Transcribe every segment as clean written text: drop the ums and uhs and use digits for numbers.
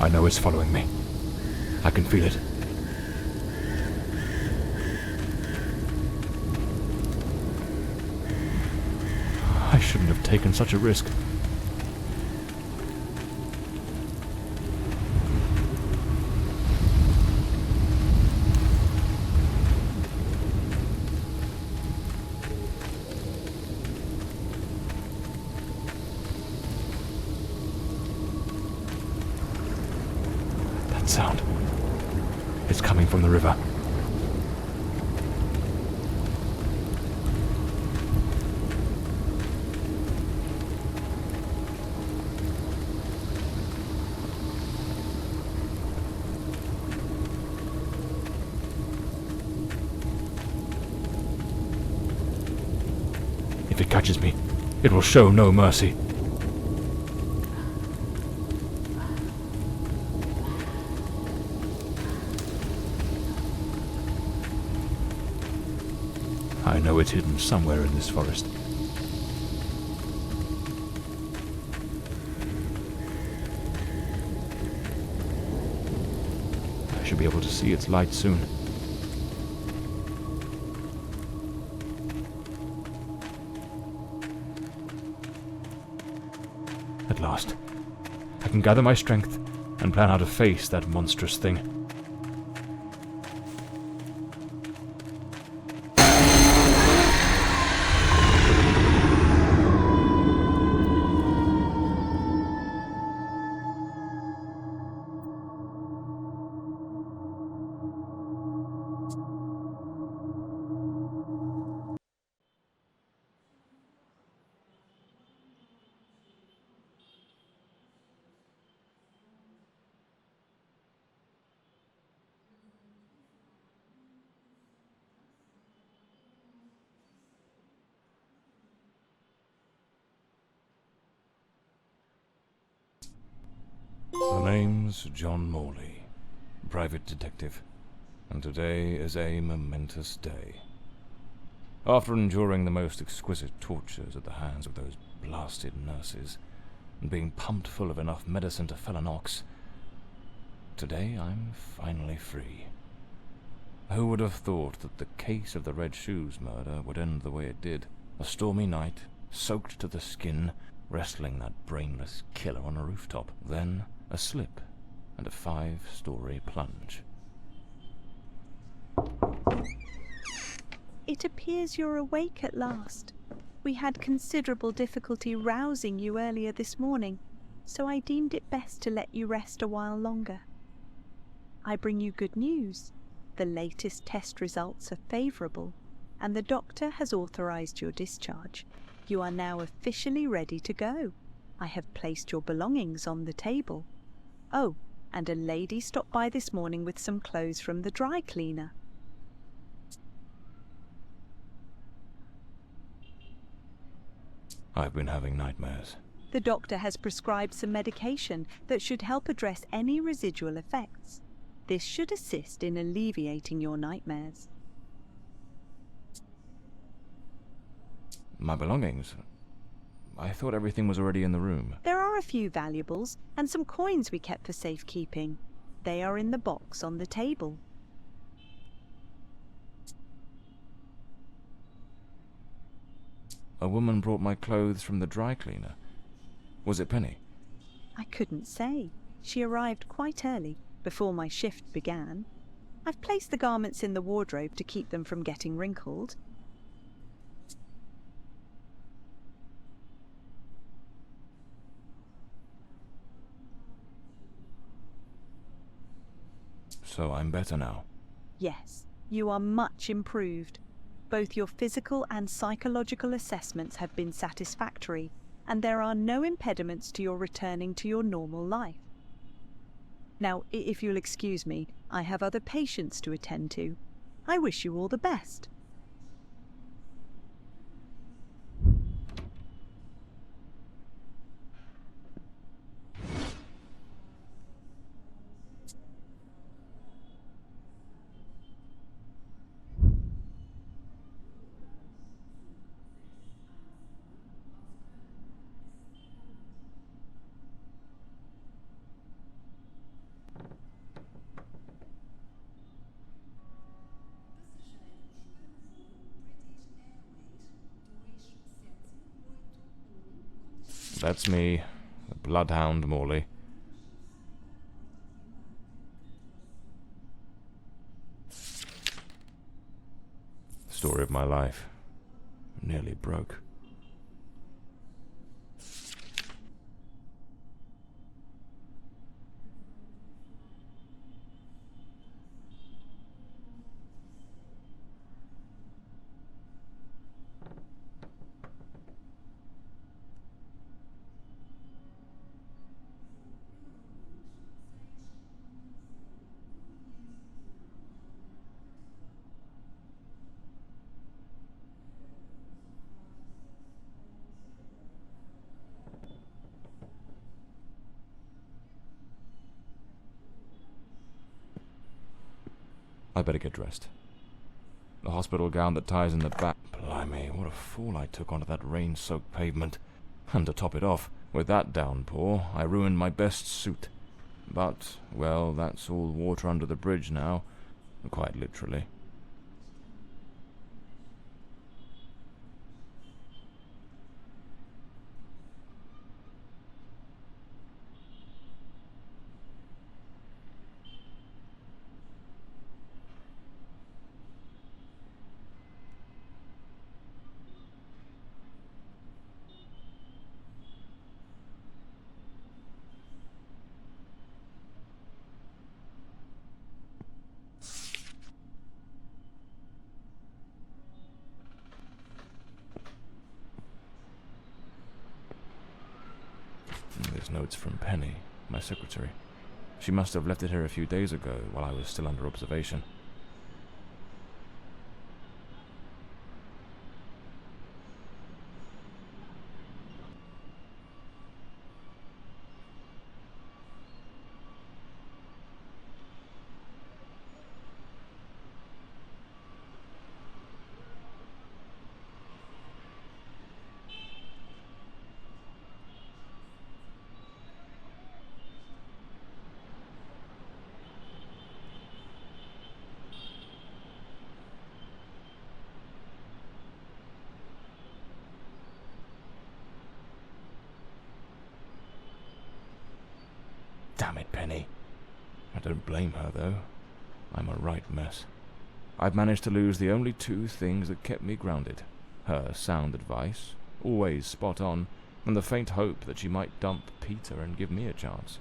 I know it's following me. I can feel it. I shouldn't have taken such a risk. That sound. It's coming from the river. If it catches me, it will show no mercy. I know it's hidden somewhere in this forest. I should be able to see its light soon. At last, I can gather my strength and plan how to face that monstrous thing. The name's John Morley, private detective, and today is a momentous day. After enduring the most exquisite tortures at the hands of those blasted nurses, and being pumped full of enough medicine to fell an ox, today I'm finally free. Who would have thought that the case of the Red Shoes murder would end the way it did? A stormy night, soaked to the skin, wrestling that brainless killer on a rooftop. Then a slip and a 5-story plunge. It appears you're awake at last. We had considerable difficulty rousing you earlier this morning, so I deemed it best to let you rest a while longer. I bring you good news. The latest test results are favourable, and the doctor has authorised your discharge. You are now officially ready to go. I have placed your belongings on the table. Oh, and a lady stopped by this morning with some clothes from the dry cleaner. I've been having nightmares. The doctor has prescribed some medication that should help address any residual effects. This should assist in alleviating your nightmares. My belongings? I thought everything was already in the room. There are a few valuables and some coins we kept for safekeeping. They are in the box on the table. A woman brought my clothes from the dry cleaner. Was it Penny? I couldn't say. She arrived quite early, before my shift began. I've placed the garments in the wardrobe to keep them from getting wrinkled. So I'm better now? Yes, you are much improved. Both your physical and psychological assessments have been satisfactory, and there are no impediments to your returning to your normal life. Now, if you'll excuse me, I have other patients to attend to. I wish you all the best. That's me, the bloodhound Morley. Story of my life. Nearly broke. I better get dressed. The hospital gown that ties in the back. Blimey, what a fool I took onto that rain-soaked pavement. And to top it off, with that downpour, I ruined my best suit. But, well, that's all water under the bridge now, quite literally. There's notes from Penny, my secretary. She must have left it here a few days ago while I was still under observation. Damn it, Penny. I don't blame her, though. I'm a right mess. I've managed to lose the only two things that kept me grounded. Her sound advice, always spot on, and the faint hope that she might dump Peter and give me a chance.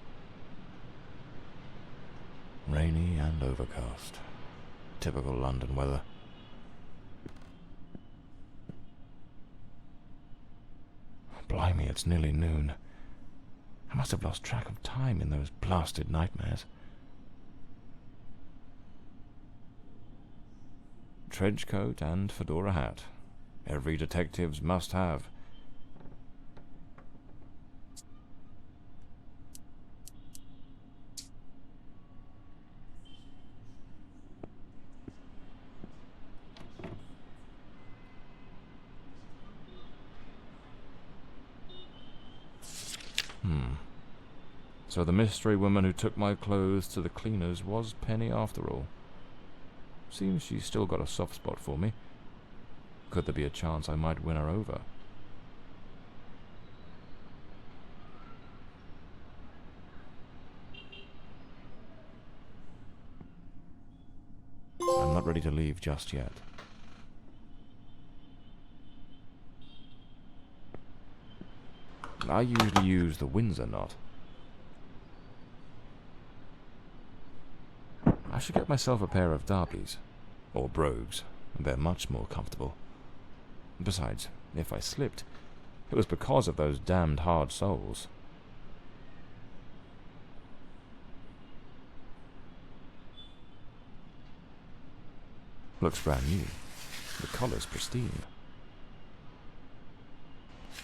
Rainy and overcast. Typical London weather. Blimey, it's nearly noon. I must have lost track of time in those blasted nightmares. Trench coat and fedora hat. Every detective's must have. So the mystery woman who took my clothes to the cleaners was Penny after all. Seems she's still got a soft spot for me. Could there be a chance I might win her over? I'm not ready to leave just yet. I usually use the Windsor knot. I should get myself a pair of derbies, or brogues. They're much more comfortable. Besides, if I slipped, it was because of those damned hard soles. Looks brand new. The collar's pristine.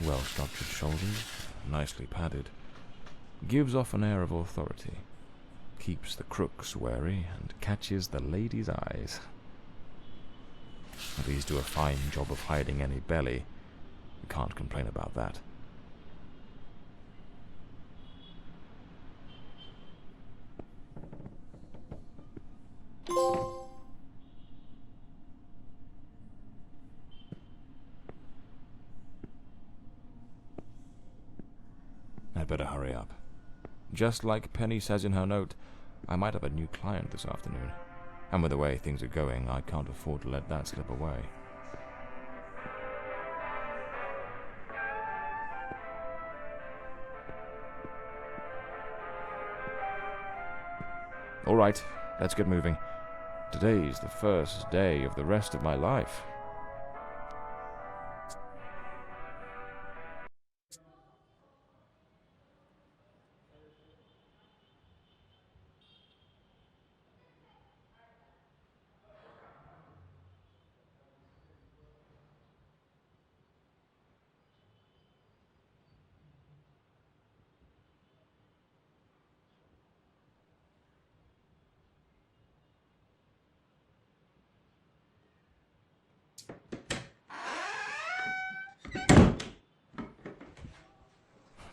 Well-structured shoulders, nicely padded. Gives off an air of authority. Keeps the crooks wary and catches the ladies' eyes. These do a fine job of hiding any belly. Can't complain about that. better hurry up. Just like Penny says in her note, I might have a new client this afternoon. And with the way things are going, I can't afford to let that slip away. All right, let's get moving. Today's the first day of the rest of my life.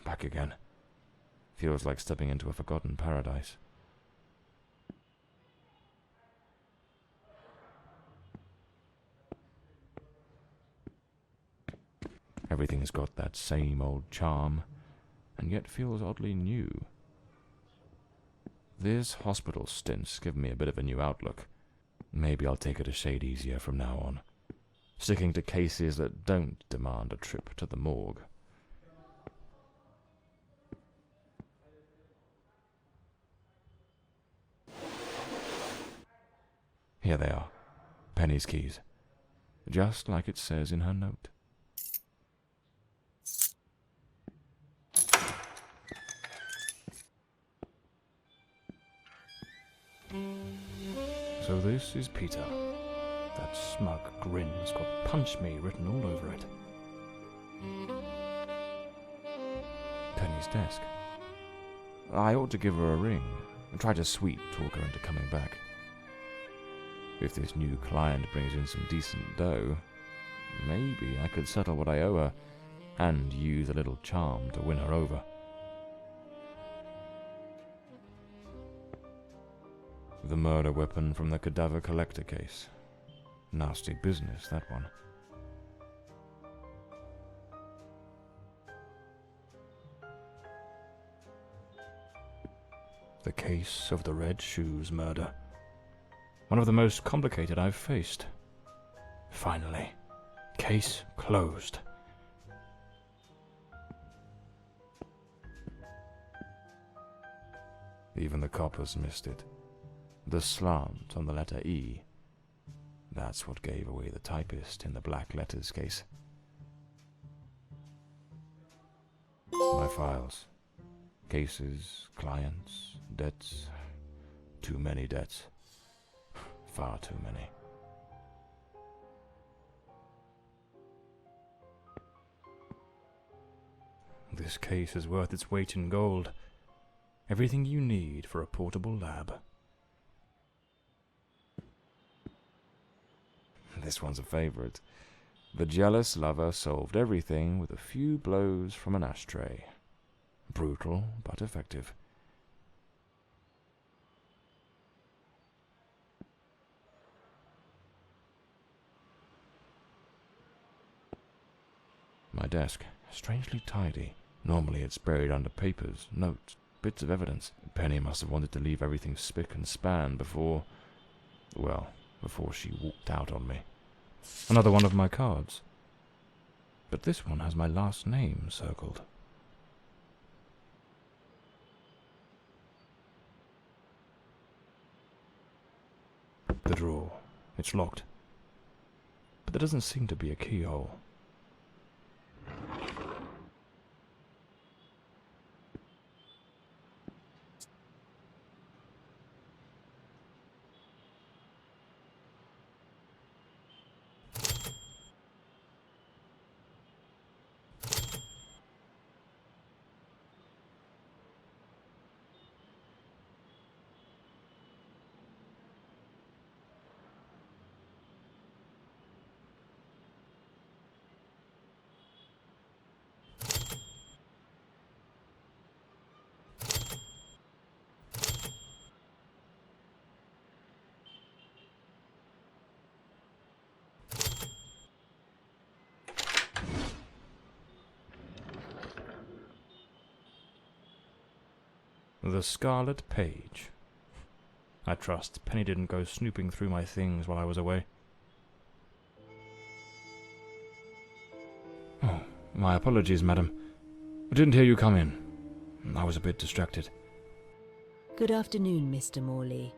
Back again. Feels like stepping into a forgotten paradise. Everything's got that same old charm, and yet feels oddly new. This hospital stint's given me a bit of a new outlook. Maybe I'll take it a shade easier from now on, sticking to cases that don't demand a trip to the morgue. Here they are, Penny's keys, just like it says in her note. So this is Peter. That smug grin's got "punch me" written all over it. Penny's desk. I ought to give her a ring and try to sweet talk her into coming back. If this new client brings in some decent dough, maybe I could settle what I owe her and use a little charm to win her over. The murder weapon from the cadaver collector case. Nasty business, that one. The case of the Red Shoes murder. One of the most complicated I've faced. Finally. Case closed. Even the coppers missed it. The slant on the letter E. That's what gave away the typist in the black letters case. My files. Cases, clients, debts. Too many debts. Far too many. This case is worth its weight in gold. Everything you need for a portable lab. This one's a favorite. The jealous lover solved everything with a few blows from an ashtray. Brutal, but effective. My desk, strangely tidy. Normally it's buried under papers, notes, bits of evidence. Penny must have wanted to leave everything spick and span before she walked out on me. Another one of my cards. But this one has my last name circled. The drawer. It's locked. But there doesn't seem to be a keyhole. The Scarlet Page. I trust Penny didn't go snooping through my things while I was away. Oh, my apologies, madam. I didn't hear you come in. I was a bit distracted. Good afternoon, Mr. Morley.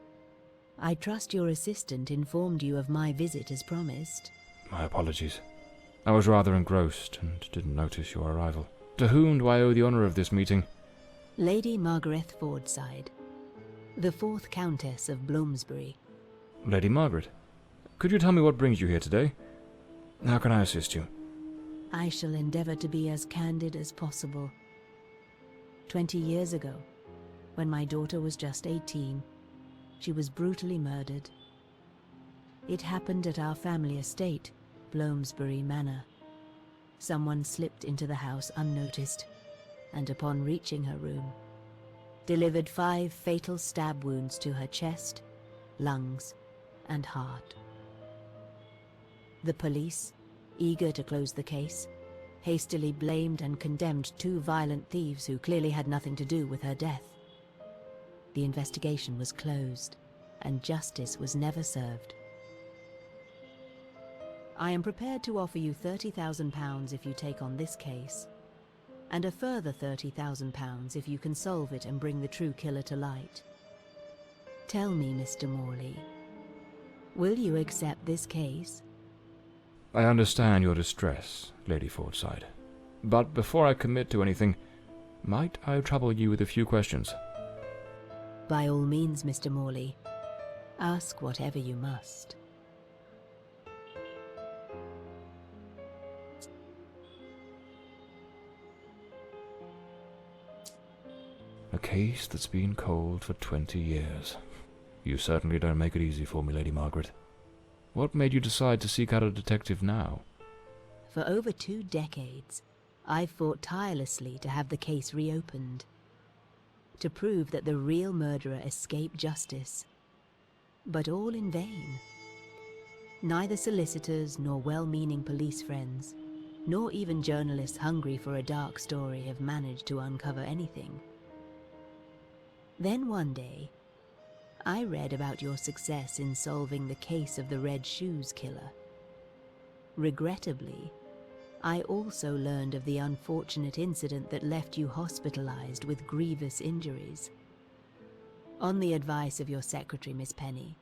I trust your assistant informed you of my visit as promised. My apologies. I was rather engrossed and didn't notice your arrival. To whom do I owe the honour of this meeting? Lady Margaret Fordside, the 4th Countess of Bloomsbury. Lady Margaret, could you tell me what brings you here today? How can I assist you? I shall endeavour to be as candid as possible. 20 years ago, when my daughter was just 18, she was brutally murdered. It happened at our family estate, Bloomsbury Manor. Someone slipped into the house unnoticed, and upon reaching her room, delivered 5 fatal stab wounds to her chest, lungs, and heart. The police, eager to close the case, hastily blamed and condemned 2 violent thieves who clearly had nothing to do with her death. The investigation was closed, and justice was never served. I am prepared to offer you £30,000 if you take on this case, and a further £30,000 if you can solve it and bring the true killer to light. Tell me, Mr. Morley, will you accept this case? I understand your distress, Lady Fordside. But before I commit to anything, might I trouble you with a few questions? By all means, Mr. Morley. Ask whatever you must. A case that's been cold for 20 years. You certainly don't make it easy for me, Lady Margaret. What made you decide to seek out a detective now? For over 2 decades, I've fought tirelessly to have the case reopened, to prove that the real murderer escaped justice. But all in vain. Neither solicitors nor well-meaning police friends, nor even journalists hungry for a dark story have managed to uncover anything. Then one day, I read about your success in solving the case of the Red Shoes killer. Regrettably, I also learned of the unfortunate incident that left you hospitalized with grievous injuries. On the advice of your secretary, Miss Penny,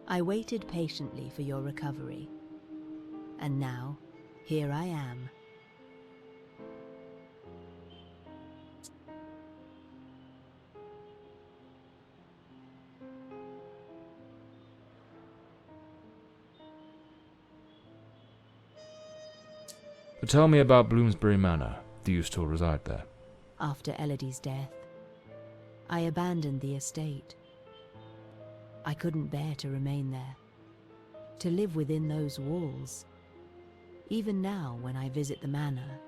I waited patiently for your recovery. And now, here I am. Tell me about Bloomsbury Manor. Do you still reside there? After Elodie's death, I abandoned the estate. I couldn't bear to remain there, to live within those walls. Even now, when I visit the manor,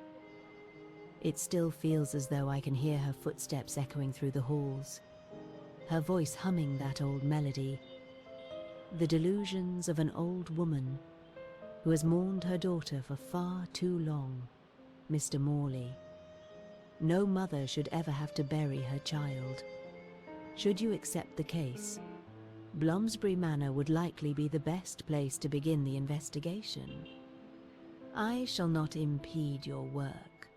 it still feels as though I can hear her footsteps echoing through the halls, her voice humming that old melody, the delusions of an old woman who has mourned her daughter for far too long, Mr. Morley. No mother should ever have to bury her child. Should you accept the case, Bloomsbury Manor would likely be the best place to begin the investigation. I shall not impede your work,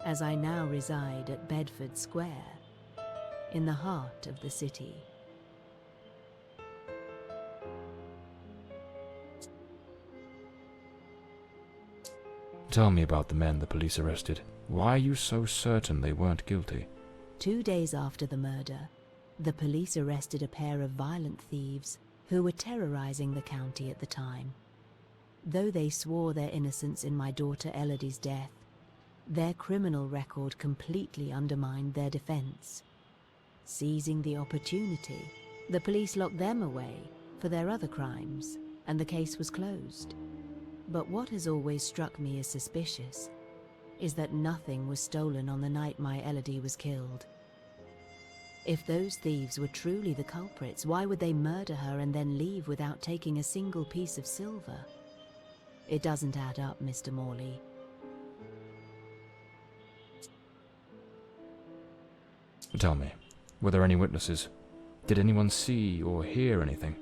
as I now reside at Bedford Square, in the heart of the city. Tell me about the men the police arrested. Why are you so certain they weren't guilty? 2 days after the murder, the police arrested a pair of violent thieves who were terrorizing the county at the time. Though they swore their innocence in my daughter Elodie's death, their criminal record completely undermined their defense. Seizing the opportunity, the police locked them away for their other crimes, and the case was closed. But what has always struck me as suspicious is that nothing was stolen on the night my Elodie was killed. If those thieves were truly the culprits, why would they murder her and then leave without taking a single piece of silver? It doesn't add up, Mr. Morley. Tell me, Were there any witnesses? Did anyone see or hear anything?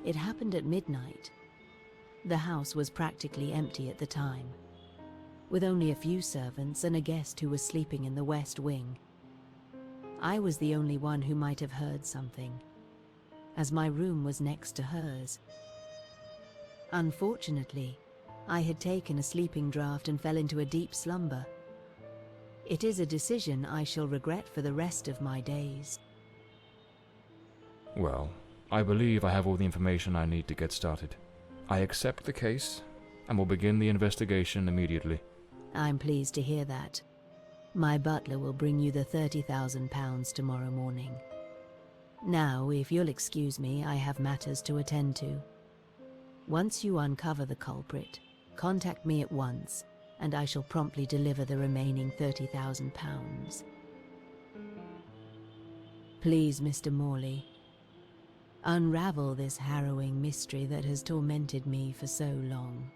It happened at midnight. The house was practically empty at the time, with only a few servants and a guest who was sleeping in the west wing. I was the only one who might have heard something, as my room was next to hers. Unfortunately, I had taken a sleeping draught and fell into a deep slumber. It is a decision I shall regret for the rest of my days. Well, I believe I have all the information I need to get started. I accept the case and will begin the investigation immediately. I'm pleased to hear that. My butler will bring you the £30,000 tomorrow morning. Now, if you'll excuse me, I have matters to attend to. Once you uncover the culprit, contact me at once, and I shall promptly deliver the remaining £30,000. Please, Mr. Morley, unravel this harrowing mystery that has tormented me for so long.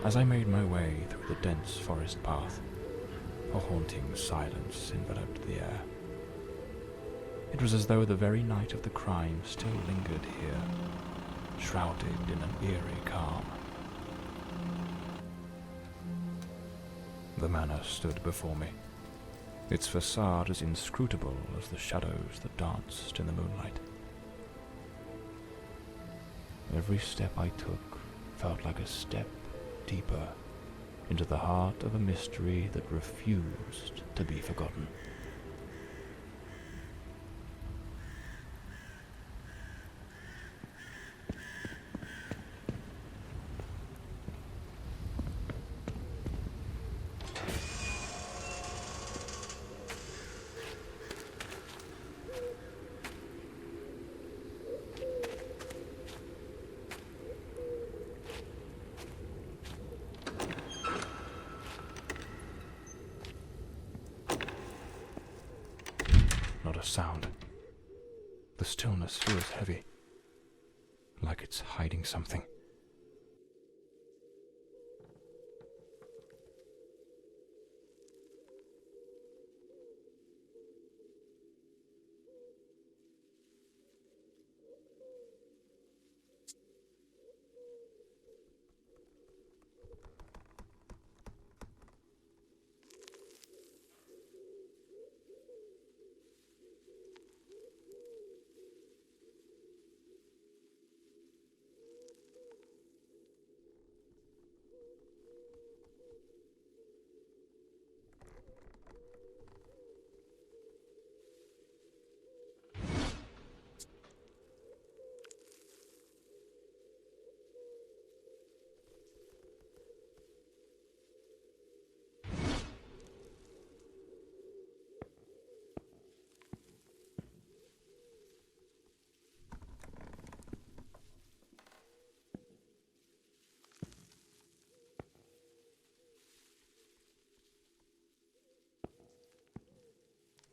As I made my way through the dense forest path, a haunting silence enveloped the air. It was as though the very night of the crime still lingered here, shrouded in an eerie calm. The manor stood before me, its facade as inscrutable as the shadows that danced in the moonlight. Every step I took felt like a step deeper into the heart of a mystery that refused to be forgotten. Not a sound. The stillness feels heavy, like it's hiding something.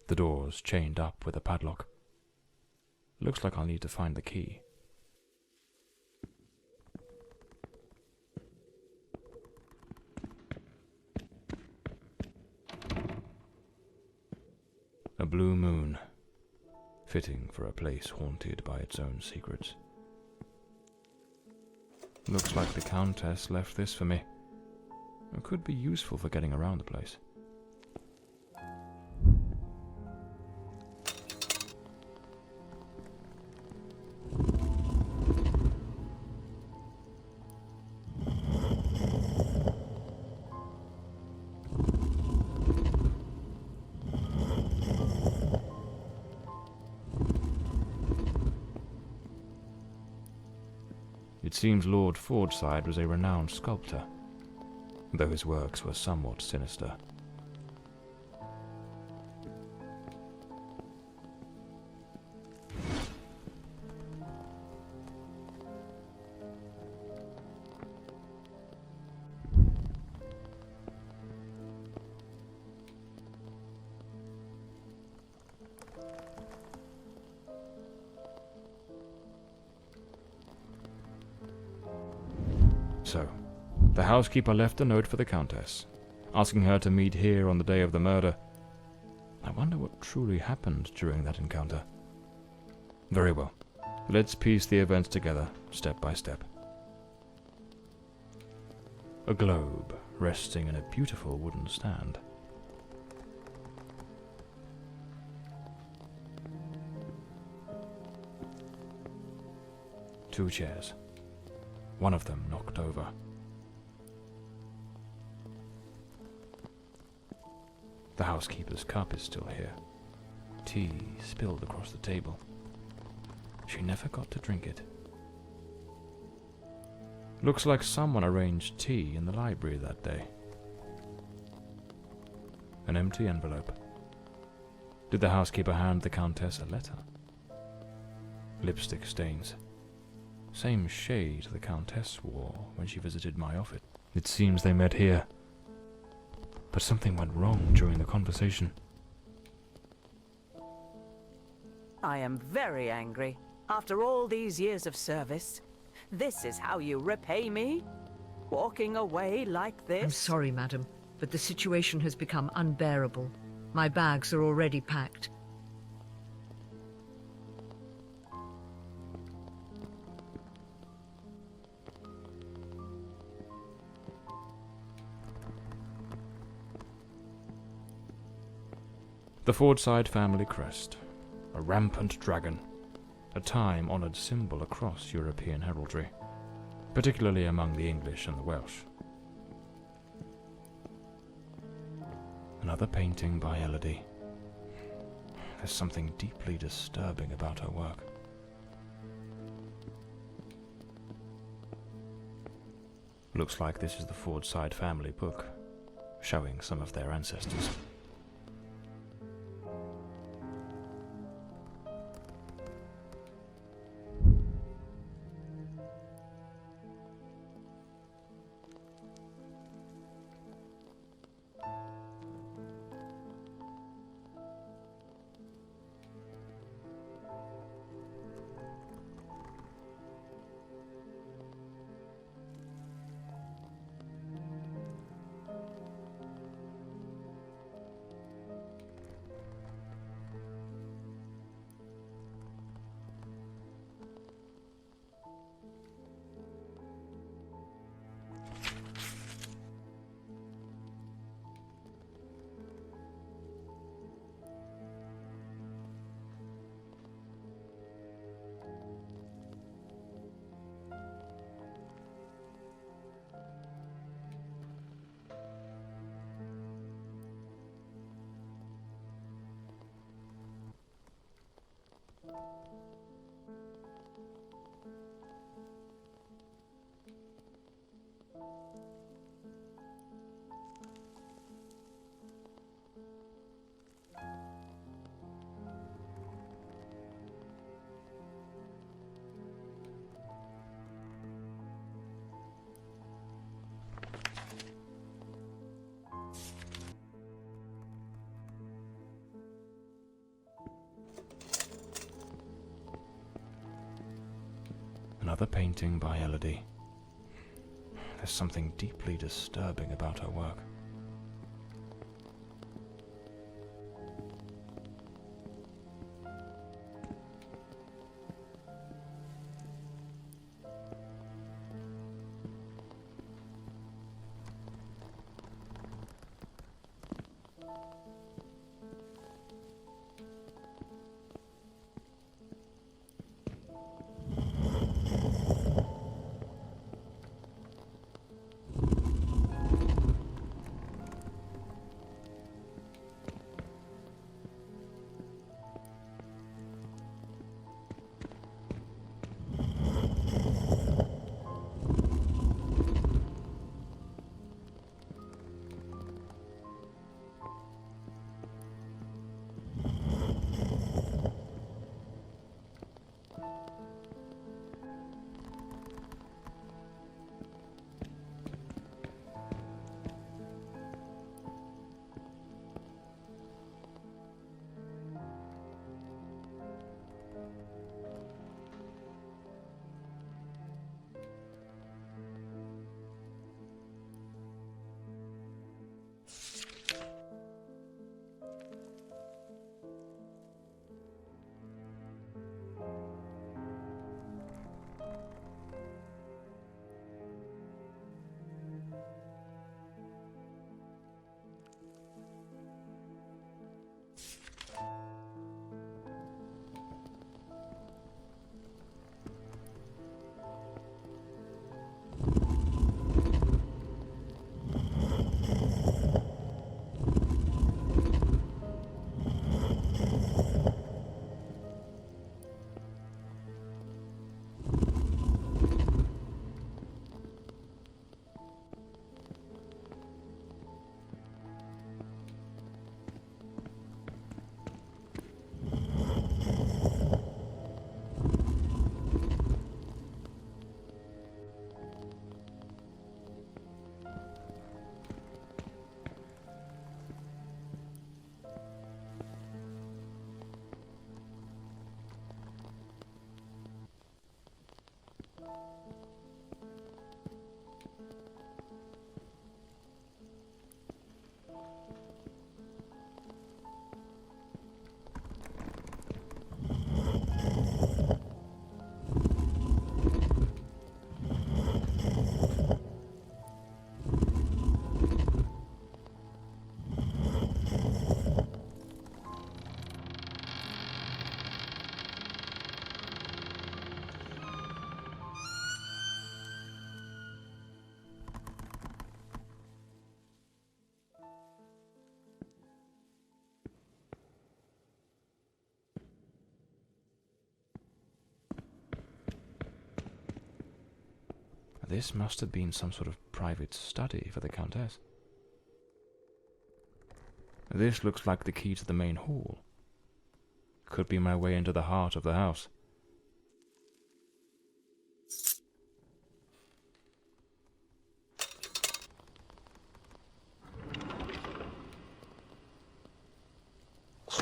The door's chained up with a padlock. Looks like I'll need to find the key. A blue moon, fitting for a place haunted by its own secrets. Looks like the Countess left this for me. It could be useful for getting around the place. It seems Lord Fordside was a renowned sculptor, though his works were somewhat sinister. So, the housekeeper left a note for the Countess, asking her to meet here on the day of the murder. I wonder what truly happened during that encounter. Very well. Let's piece the events together, step by step. A globe resting in a beautiful wooden stand. Two chairs. One of them knocked over. The housekeeper's cup is still here. Tea spilled across the table. She never got to drink it. Looks like someone arranged tea in the library that day. An empty envelope. Did the housekeeper hand the Countess a letter? Lipstick stains. Same shade the Countess wore when she visited my office. It seems they met here. But something went wrong during the conversation. I am very angry. After all these years of service, this is how you repay me? Walking away like this? I'm sorry, madam, but the situation has become unbearable. My bags are already packed. The Fordside family crest, a rampant dragon, a time-honoured symbol across European heraldry, particularly among the English and the Welsh. Another painting by Elodie. There's something deeply disturbing about her work. Looks like this is the Fordside family book, showing some of their ancestors. Another painting by Elodie. There's something deeply disturbing about her work. This must have been some sort of private study for the Countess. This looks like the key to the main hall. Could be my way into the heart of the house.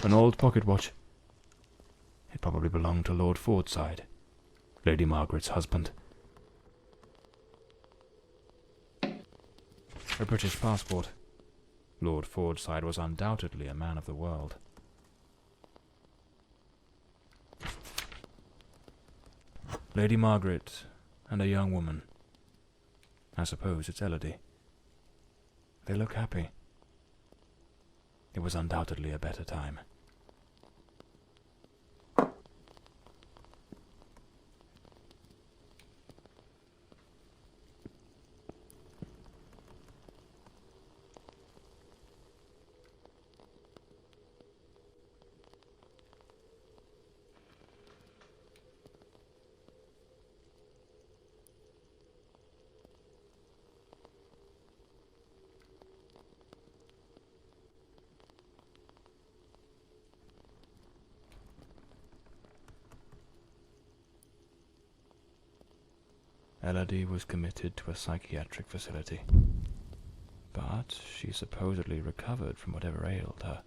An old pocket watch. It probably belonged to Lord Fordside, Lady Margaret's husband. A British passport. Lord Fordside was undoubtedly a man of the world. Lady Margaret and a young woman. I suppose it's Elodie. They look happy. It was undoubtedly a better time. Elodie was committed to a psychiatric facility, but she supposedly recovered from whatever ailed her.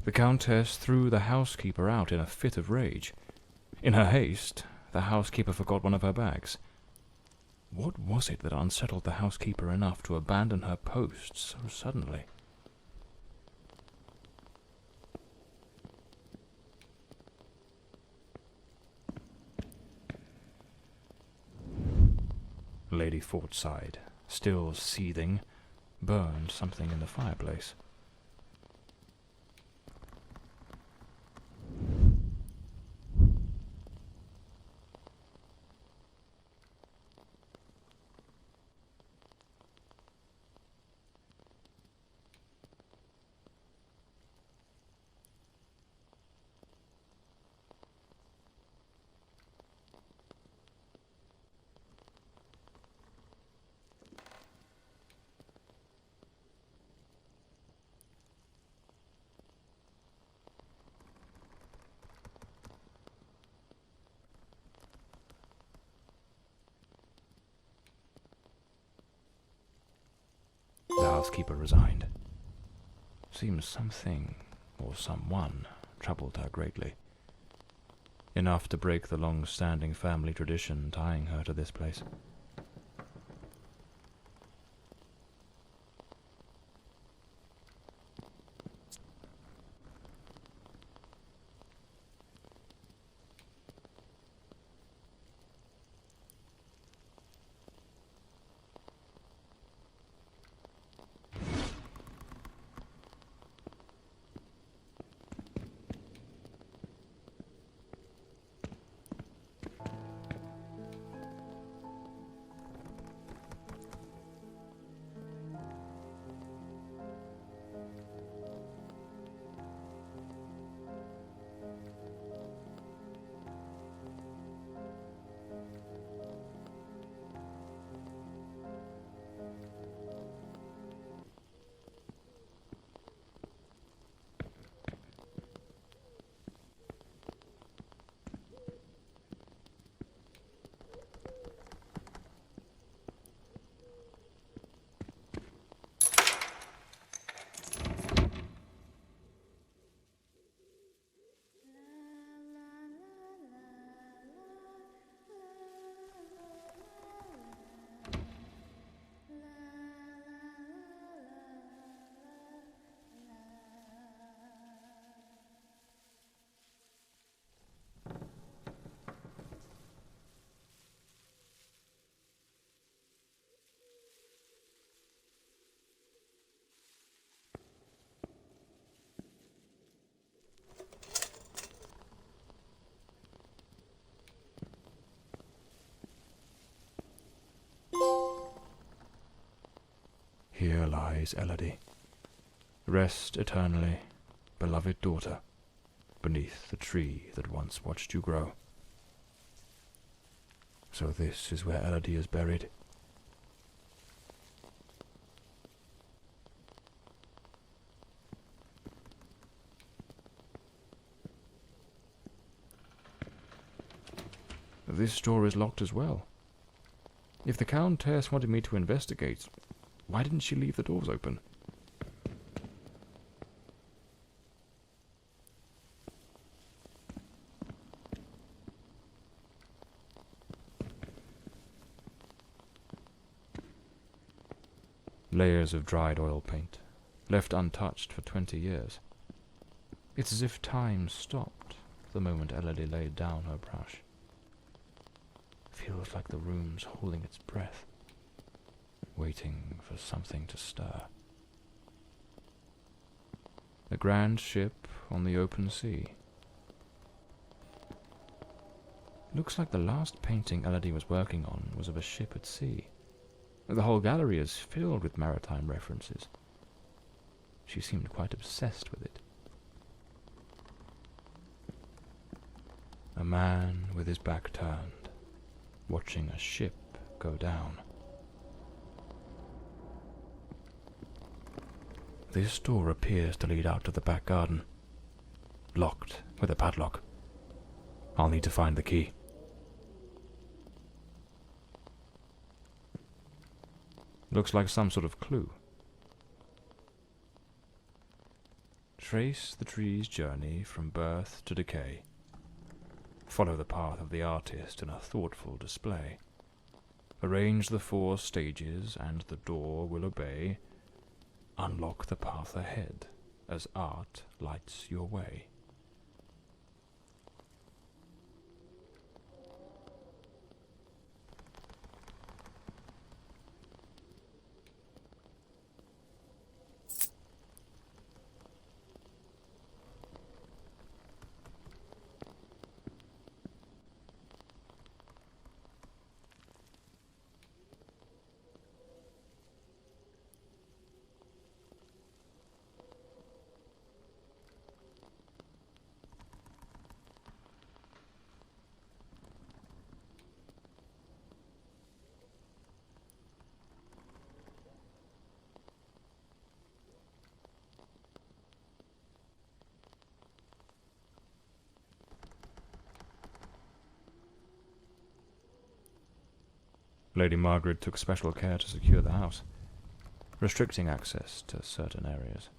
The Countess threw the housekeeper out in a fit of rage. In her haste, the housekeeper forgot one of her bags. What was it that unsettled the housekeeper enough to abandon her post so suddenly? Lady Fordside, still seething, burned something in the fireplace. The housekeeper resigned. Seems something, or someone, troubled her greatly. Enough to break the long-standing family tradition tying her to this place. Here lies Elodie. Rest eternally, beloved daughter, beneath the tree that once watched you grow. So this is where Elodie is buried. This door is locked as well. If the Countess wanted me to investigate, why didn't she leave the doors open? Layers of dried oil paint, left untouched for 20 years. It's as if time stopped the moment Elodie laid down her brush. Feels like the room's holding its breath, waiting for something to stir. A grand ship on the open sea. Looks like the last painting Elodie was working on was of a ship at sea. The whole gallery is filled with maritime references. She seemed quite obsessed with it. A man with his back turned, watching a ship go down. This door appears to lead out to the back garden. Locked with a padlock. I'll need to find the key. Looks like some sort of clue. Trace the tree's journey from birth to decay. Follow the path of the artist in a thoughtful display. Arrange the 4 stages and the door will obey. Unlock the path ahead as art lights your way. Lady Margaret took special care to secure the house, restricting access to certain areas.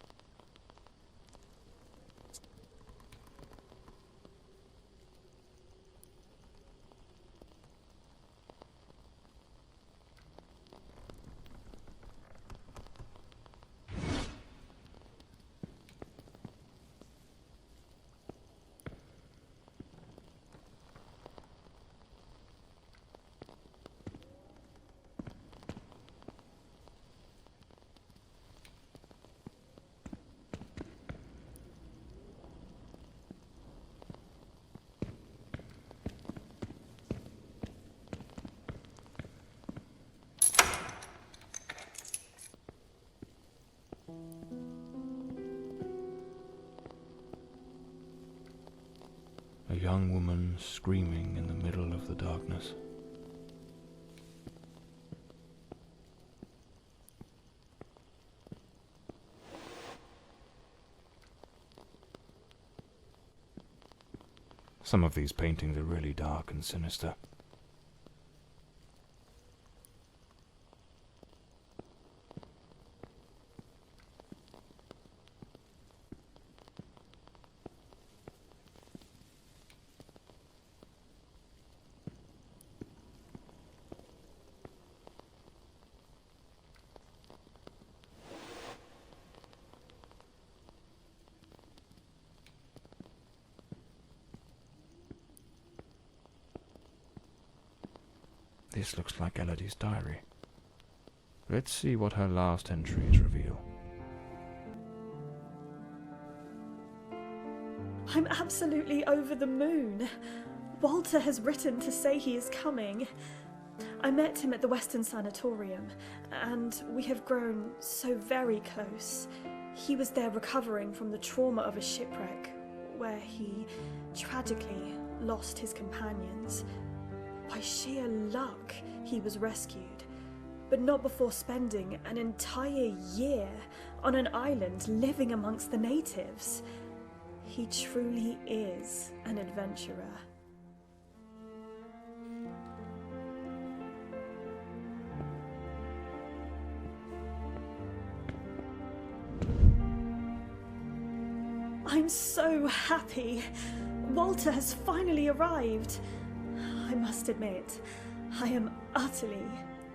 A young woman screaming in the middle of the darkness. Some of these paintings are really dark and sinister. This looks like Elodie's diary. Let's see what her last entries reveal. I'm absolutely over the moon. Walter has written to say he is coming. I met him at the Western Sanatorium, and we have grown so very close. He was there recovering from the trauma of a shipwreck, where he tragically lost his companions. By sheer luck, he was rescued, but not before spending an entire year on an island living amongst the natives. He truly is an adventurer. I'm so happy. Walter has finally arrived. I must admit, I am utterly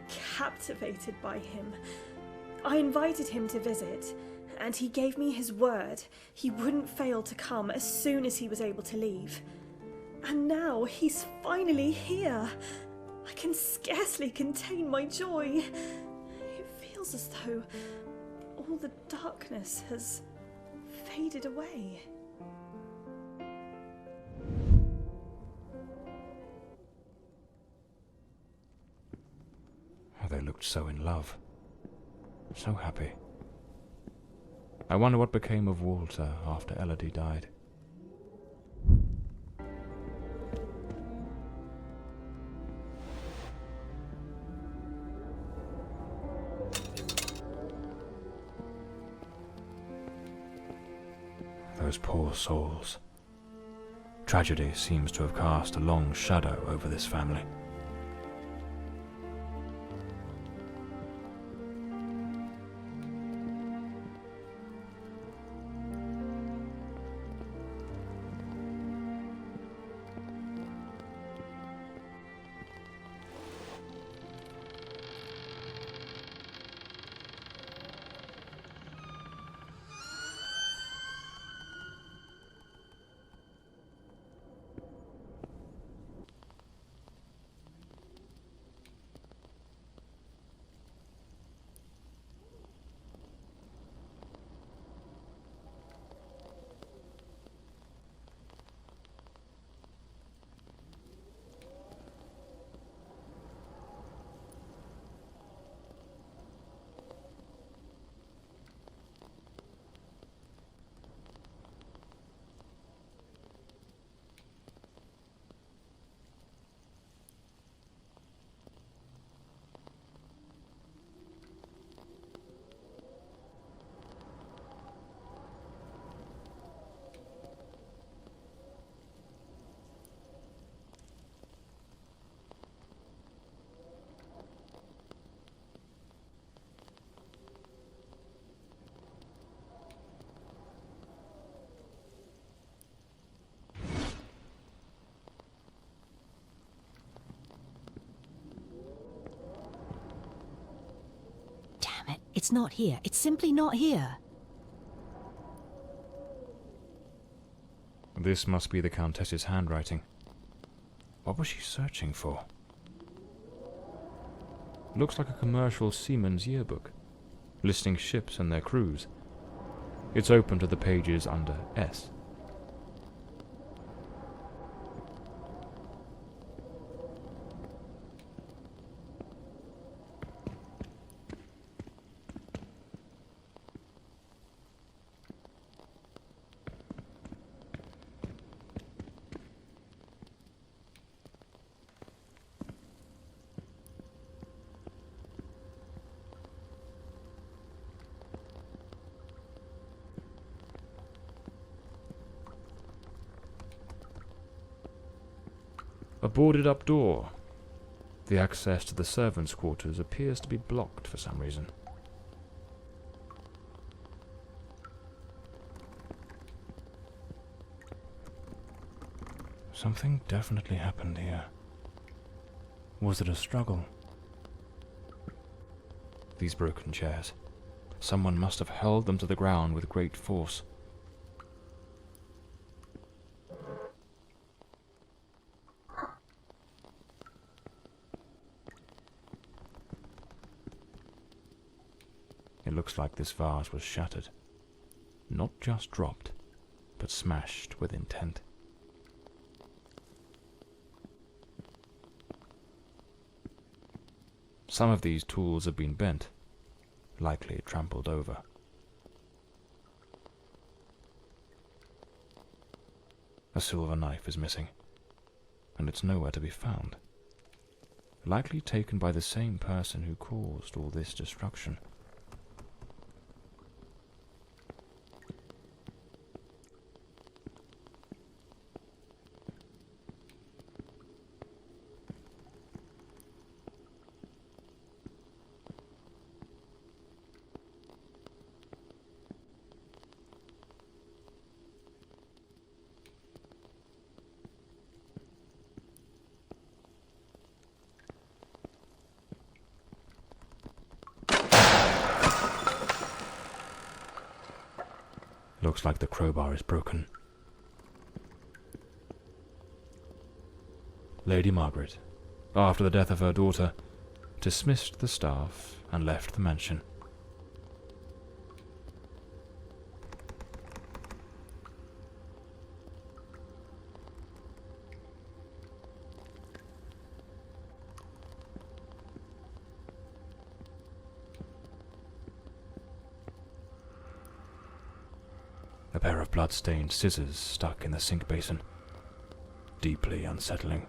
captivated by him. I invited him to visit, and he gave me his word he wouldn't fail to come as soon as he was able to leave. And now he's finally here. I can scarcely contain my joy. It feels as though all the darkness has faded away. They looked so in love. So happy. I wonder what became of Walter after Elodie died. Those poor souls. Tragedy seems to have cast a long shadow over this family. It's not here. It's simply not here. This must be the Countess's handwriting. What was she searching for? Looks like a commercial seaman's yearbook, listing ships and their crews. It's open to the pages under S. A boarded-up door. The access to the servants' quarters appears to be blocked for some reason. Something definitely happened here. Was it a struggle? These broken chairs. Someone must have held them to the ground with great force. It looks like this vase was shattered. Not just dropped, but smashed with intent. Some of these tools have been bent, likely trampled over. A silver knife is missing, and it's nowhere to be found. Likely taken by the same person who caused all this destruction. Looks like the crowbar is broken. Lady Margaret, after the death of her daughter, dismissed the staff and left the mansion. A pair of blood-stained scissors stuck in the sink basin. Deeply unsettling.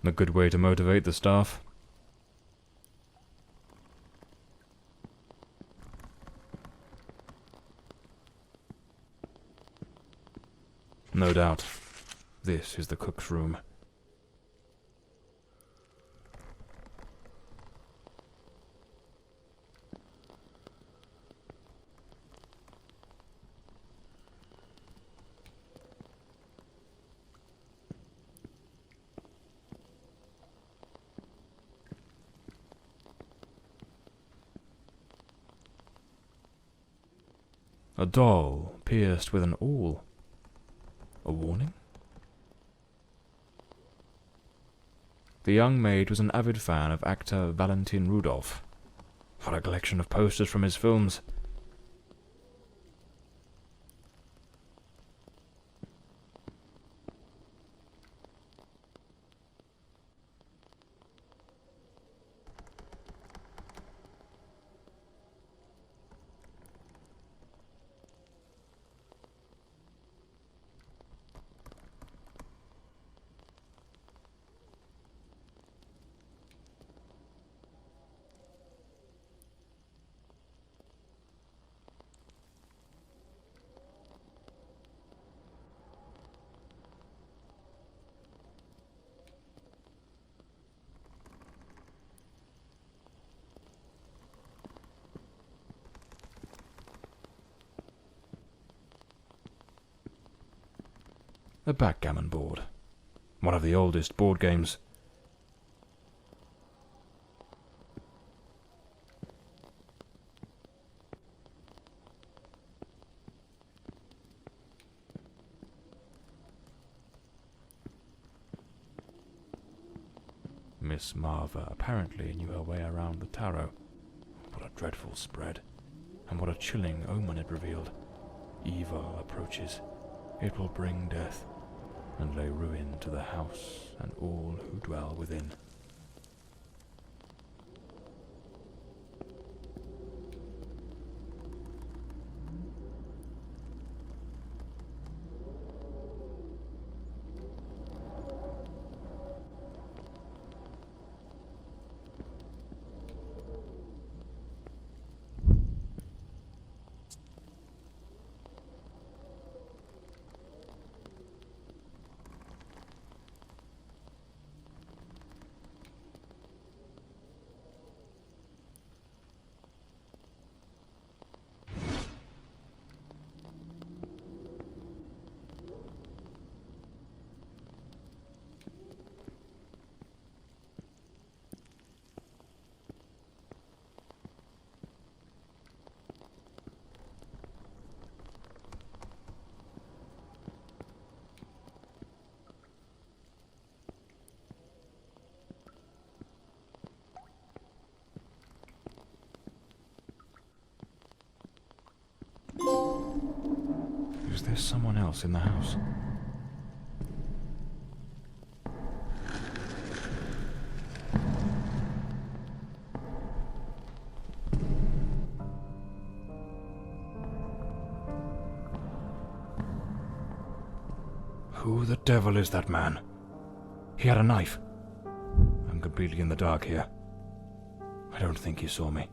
A good way to motivate the staff. No doubt, this is the cook's room. A doll pierced with an awl. A warning? The young maid was an avid fan of actor Valentin Rudolph. What a collection of posters from his films. A backgammon board. One of the oldest board games. Miss Marver apparently knew her way around the tarot. What a dreadful spread, and what a chilling omen it revealed. Evil approaches. It will bring death, and lay ruin to the house and all who dwell within. There's someone else in the house. Who the devil is that man? He had a knife. I'm completely in the dark here. I don't think he saw me.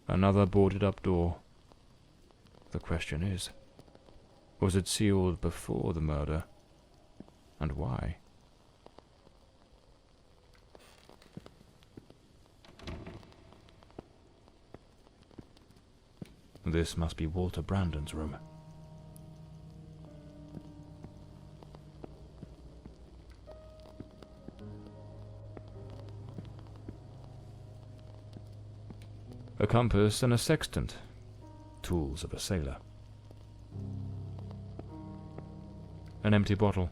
Another boarded-up door. The question is, was it sealed before the murder? And why? This must be Walter Brandon's room. A compass and a sextant, tools of a sailor. An empty bottle.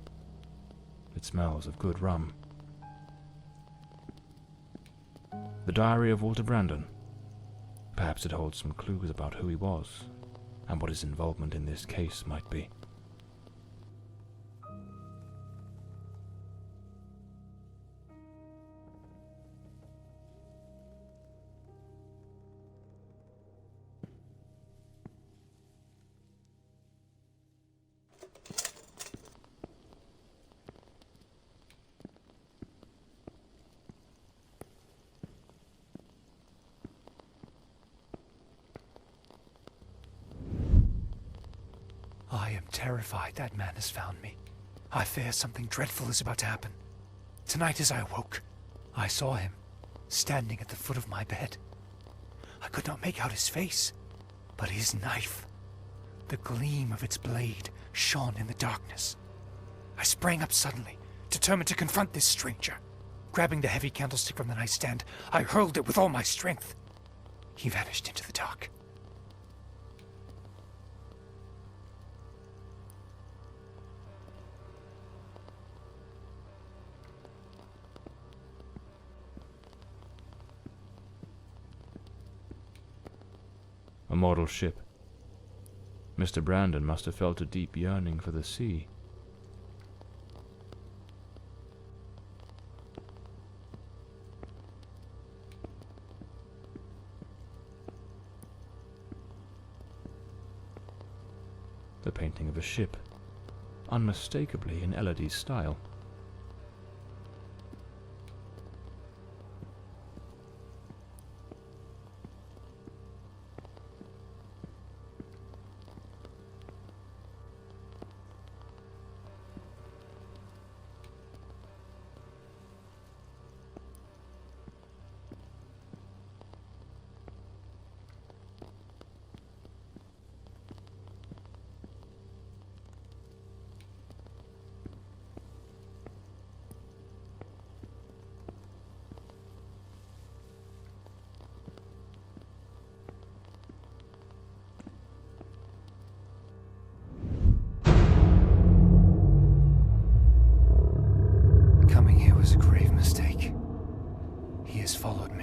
It smells of good rum. The diary of Walter Brandon. Perhaps it holds some clues about who he was, and what his involvement in this case might be. I am terrified that man has found me. I fear something dreadful is about to happen. Tonight as I awoke, I saw him, standing at the foot of my bed. I could not make out his face, but his knife. The gleam of its blade shone in the darkness. I sprang up suddenly, determined to confront this stranger. Grabbing the heavy candlestick from the nightstand, I hurled it with all my strength. He vanished into the dark. A model ship. Mr. Brandon must have felt a deep yearning for the sea. The painting of a ship, unmistakably in Elodie's style.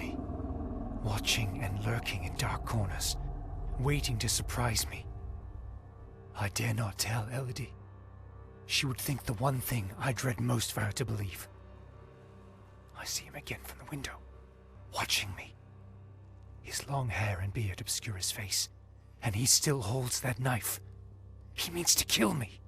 me, watching and lurking in dark corners, waiting to surprise me. I dare not tell Elodie. She would think the one thing I dread most for her to believe. I see him again from the window, watching me. His long hair and beard obscure his face, and he still holds that knife. He means to kill me.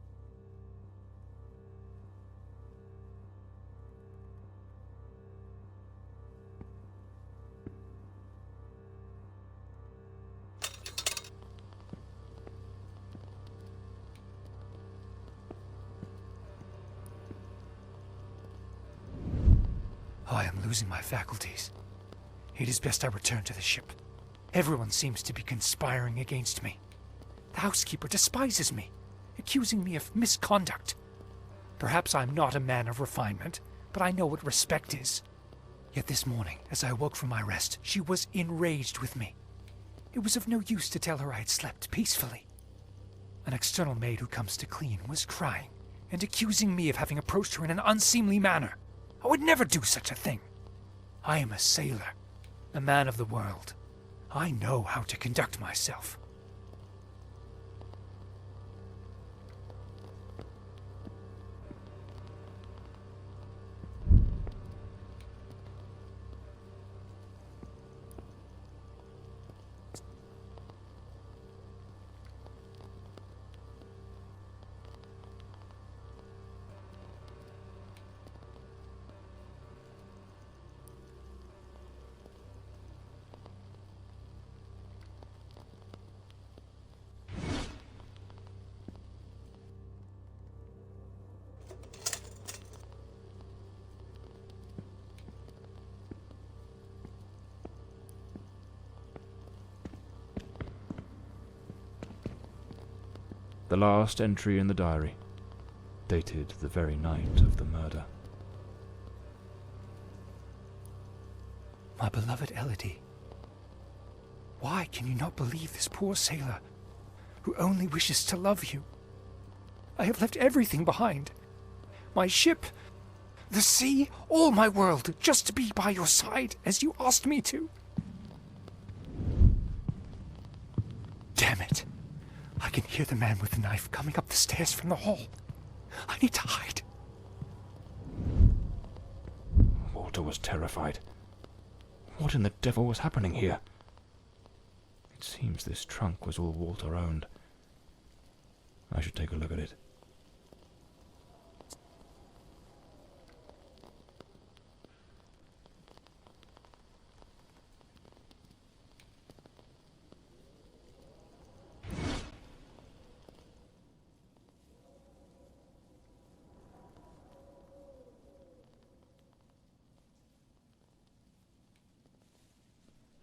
I am losing my faculties. It is best I return to the ship. Everyone seems to be conspiring against me. The housekeeper despises me, accusing me of misconduct. Perhaps I'm not a man of refinement, but I know what respect is. Yet this morning, as I awoke from my rest, she was enraged with me. It was of no use to tell her I had slept peacefully. An external maid who comes to clean was crying and accusing me of having approached her in an unseemly manner. I would never do such a thing. I am a sailor, a man of the world. I know how to conduct myself. The last entry in the diary, dated the very night of the murder. My beloved Elodie, why can you not believe this poor sailor who only wishes to love you? I have left everything behind. My ship, the sea, all my world, just to be by your side as you asked me to. Damn it. I can hear the man with the knife coming up the stairs from the hall. I need to hide. Walter was terrified. What in the devil was happening here? It seems this trunk was all Walter owned. I should take a look at it.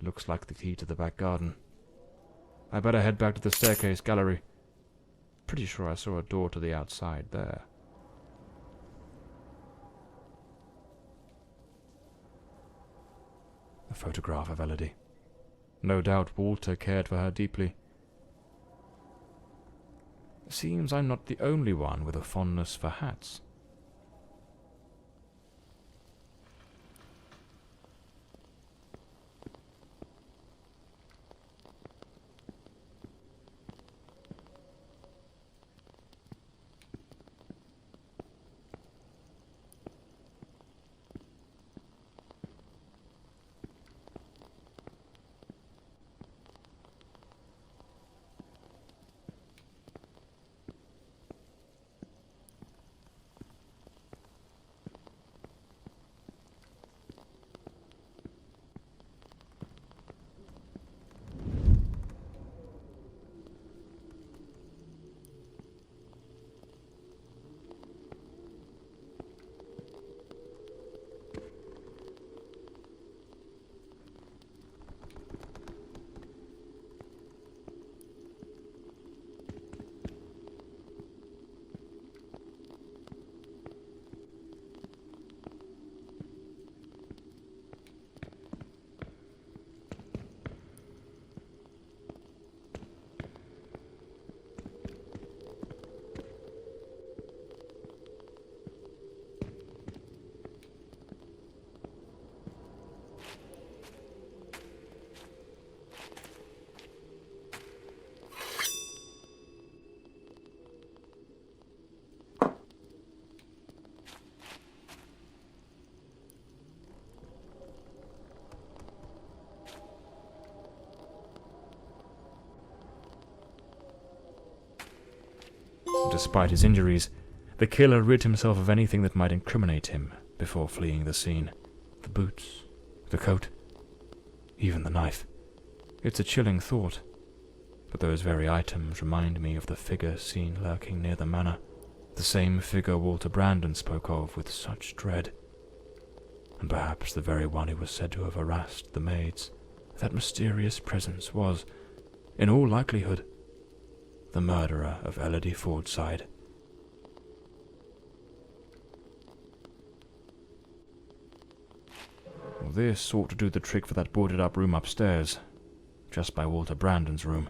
Looks like the key to the back garden. I better head back to the staircase gallery. Pretty sure I saw a door to the outside there. A photograph of Elodie. No doubt Walter cared for her deeply. Seems I'm not the only one with a fondness for hats. despite his injuries, the killer rid himself of anything that might incriminate him before fleeing the scene. The boots, the coat, even the knife. It's a chilling thought, but those very items remind me of the figure seen lurking near the manor, the same figure Walter Brandon spoke of with such dread, and perhaps the very one who was said to have harassed the maids. That mysterious presence was, in all likelihood, the murderer of Elodie Fordside. Well, this ought to do the trick for that boarded-up room upstairs, just by Walter Brandon's room.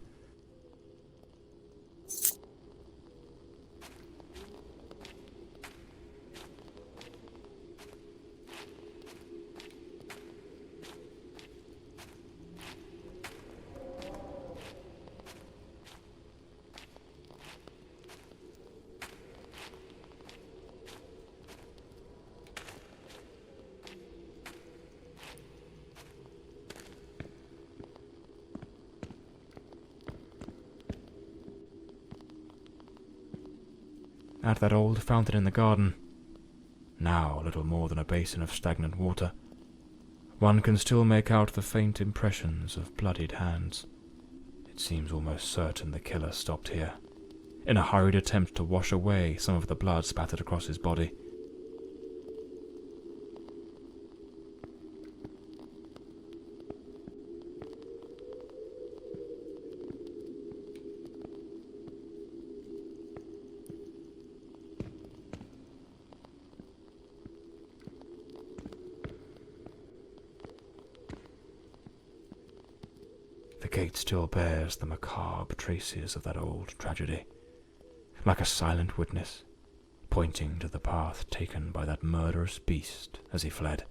At that old fountain in the garden, now little more than a basin of stagnant water, one can still make out the faint impressions of bloodied hands. It seems almost certain the killer stopped here, in a hurried attempt to wash away some of the blood spattered across his body. The gate still bears the macabre traces of that old tragedy, like a silent witness, pointing to the path taken by that murderous beast as he fled.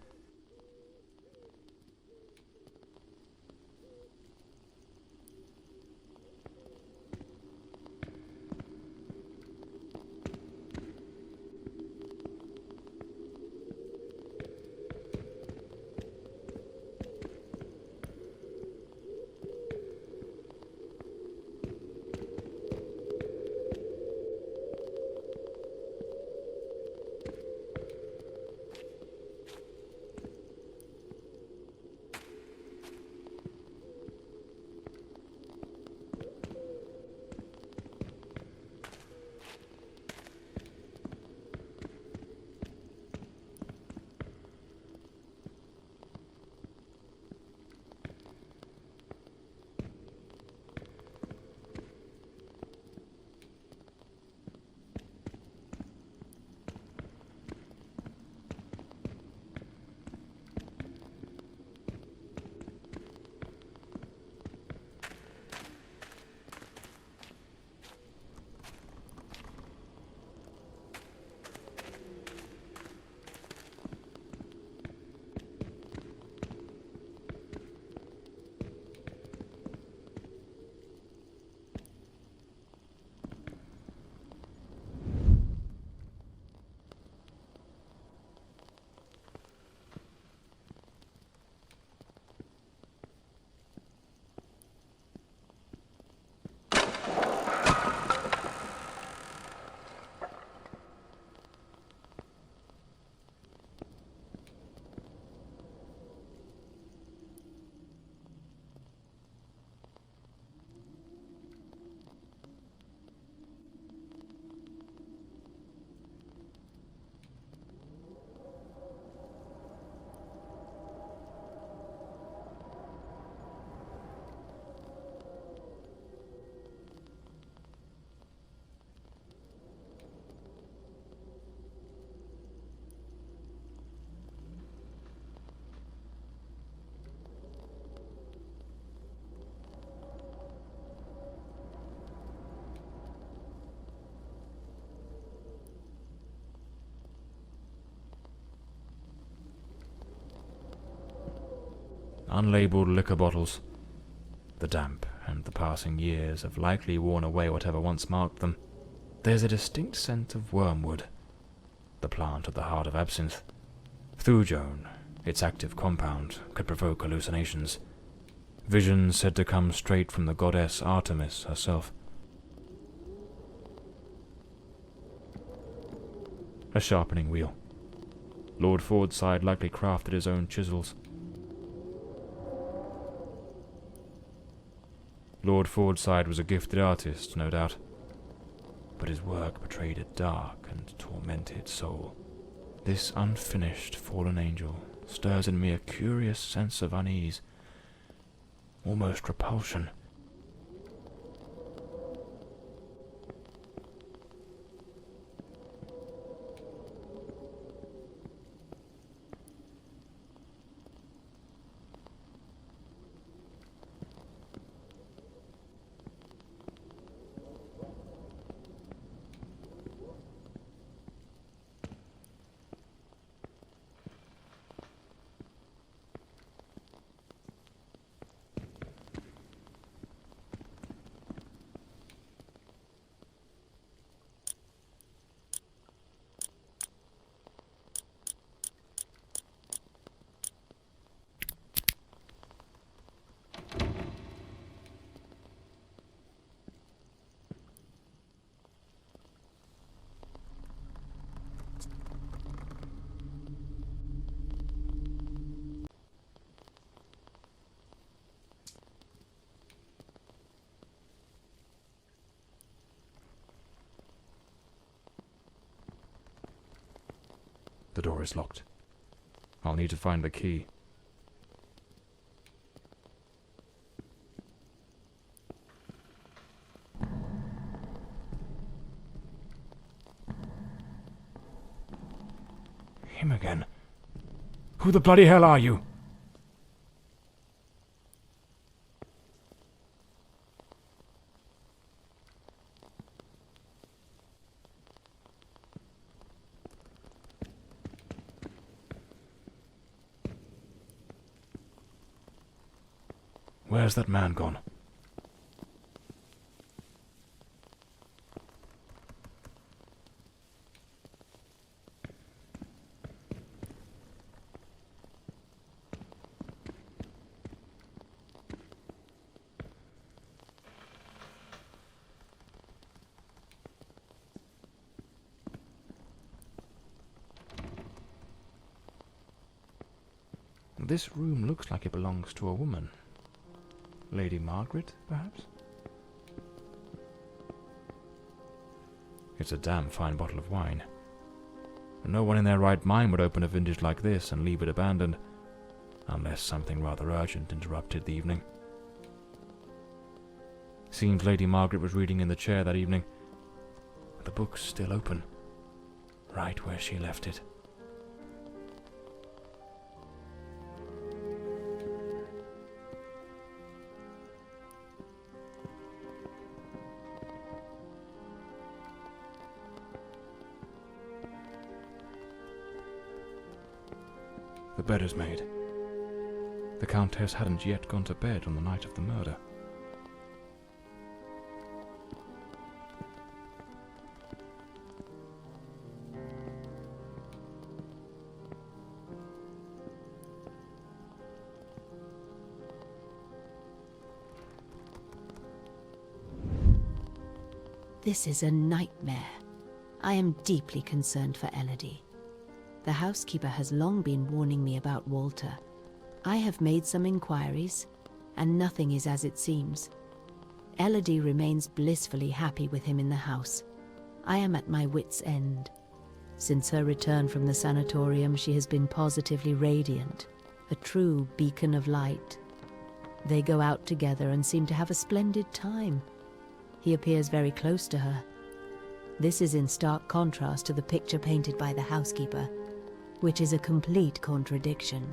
Unlabeled liquor bottles. The damp and the passing years have likely worn away whatever once marked them. There's a distinct scent of wormwood, the plant at the heart of absinthe. Thujone, its active compound, could provoke hallucinations. Visions said to come straight from the goddess Artemis herself. A sharpening wheel. Lord Fordside likely crafted his own chisels. Lord Fordside was a gifted artist, no doubt, but his work betrayed a dark and tormented soul. This unfinished fallen angel stirs in me a curious sense of unease, almost repulsion. The door is locked. I'll need to find the key. Him again. Who the bloody hell are you? Where's that man gone? This room looks like it belongs to a woman. Lady Margaret, perhaps? It's a damn fine bottle of wine. No one in their right mind would open a vintage like this and leave it abandoned, unless something rather urgent interrupted the evening. Seems Lady Margaret was reading in the chair that evening. The book's still open, right where she left it. The bed is made. The Countess hadn't yet gone to bed on the night of the murder. This is a nightmare. I am deeply concerned for Elodie. The housekeeper has long been warning me about Walter. I have made some inquiries, and nothing is as it seems. Elodie remains blissfully happy with him in the house. I am at my wit's end. Since her return from the sanatorium, she has been positively radiant, a true beacon of light. They go out together and seem to have a splendid time. He appears very close to her. This is in stark contrast to the picture painted by the housekeeper, which is a complete contradiction.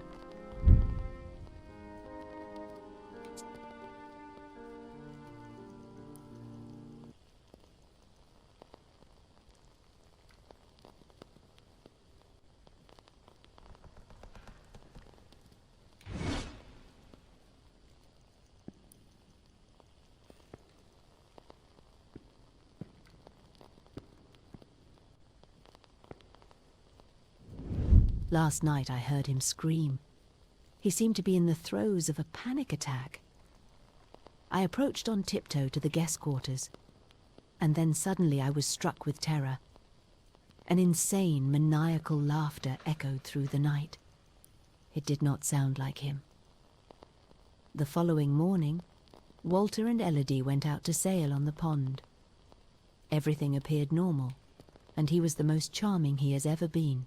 Last night I heard him scream. He seemed to be in the throes of a panic attack. I approached on tiptoe to the guest quarters, and then suddenly I was struck with terror. An insane, maniacal laughter echoed through the night. It did not sound like him. The following morning, Walter and Elodie went out to sail on the pond. Everything appeared normal, and he was the most charming he has ever been.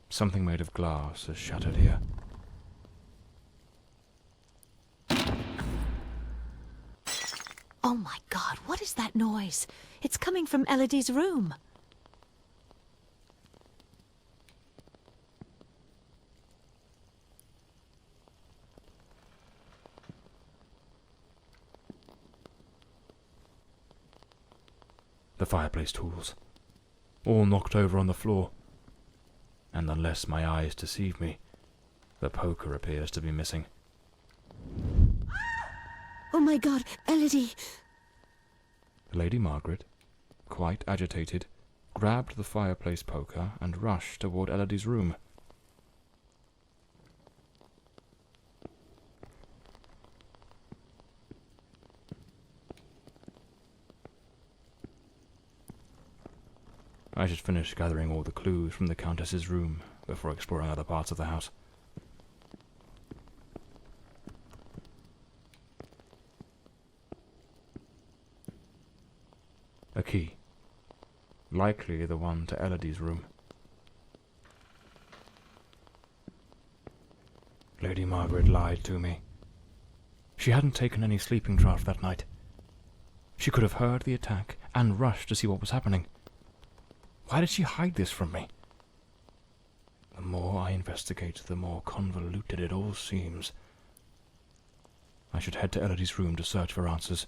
Something made of glass has shattered here. Oh my God, what is that noise? It's coming from Elodie's room. The fireplace tools, all knocked over on the floor. And unless my eyes deceive me, the poker appears to be missing. Oh my God, Elodie! Lady Margaret, quite agitated, grabbed the fireplace poker and rushed toward Elodie's room. I should finish gathering all the clues from the Countess's room before exploring other parts of the house. A key. Likely the one to Elodie's room. Lady Margaret lied to me. She hadn't taken any sleeping draught that night. She could have heard the attack and rushed to see what was happening. Why did she hide this from me? The more I investigate, the more convoluted it all seems. I should head to Elodie's room to search for answers.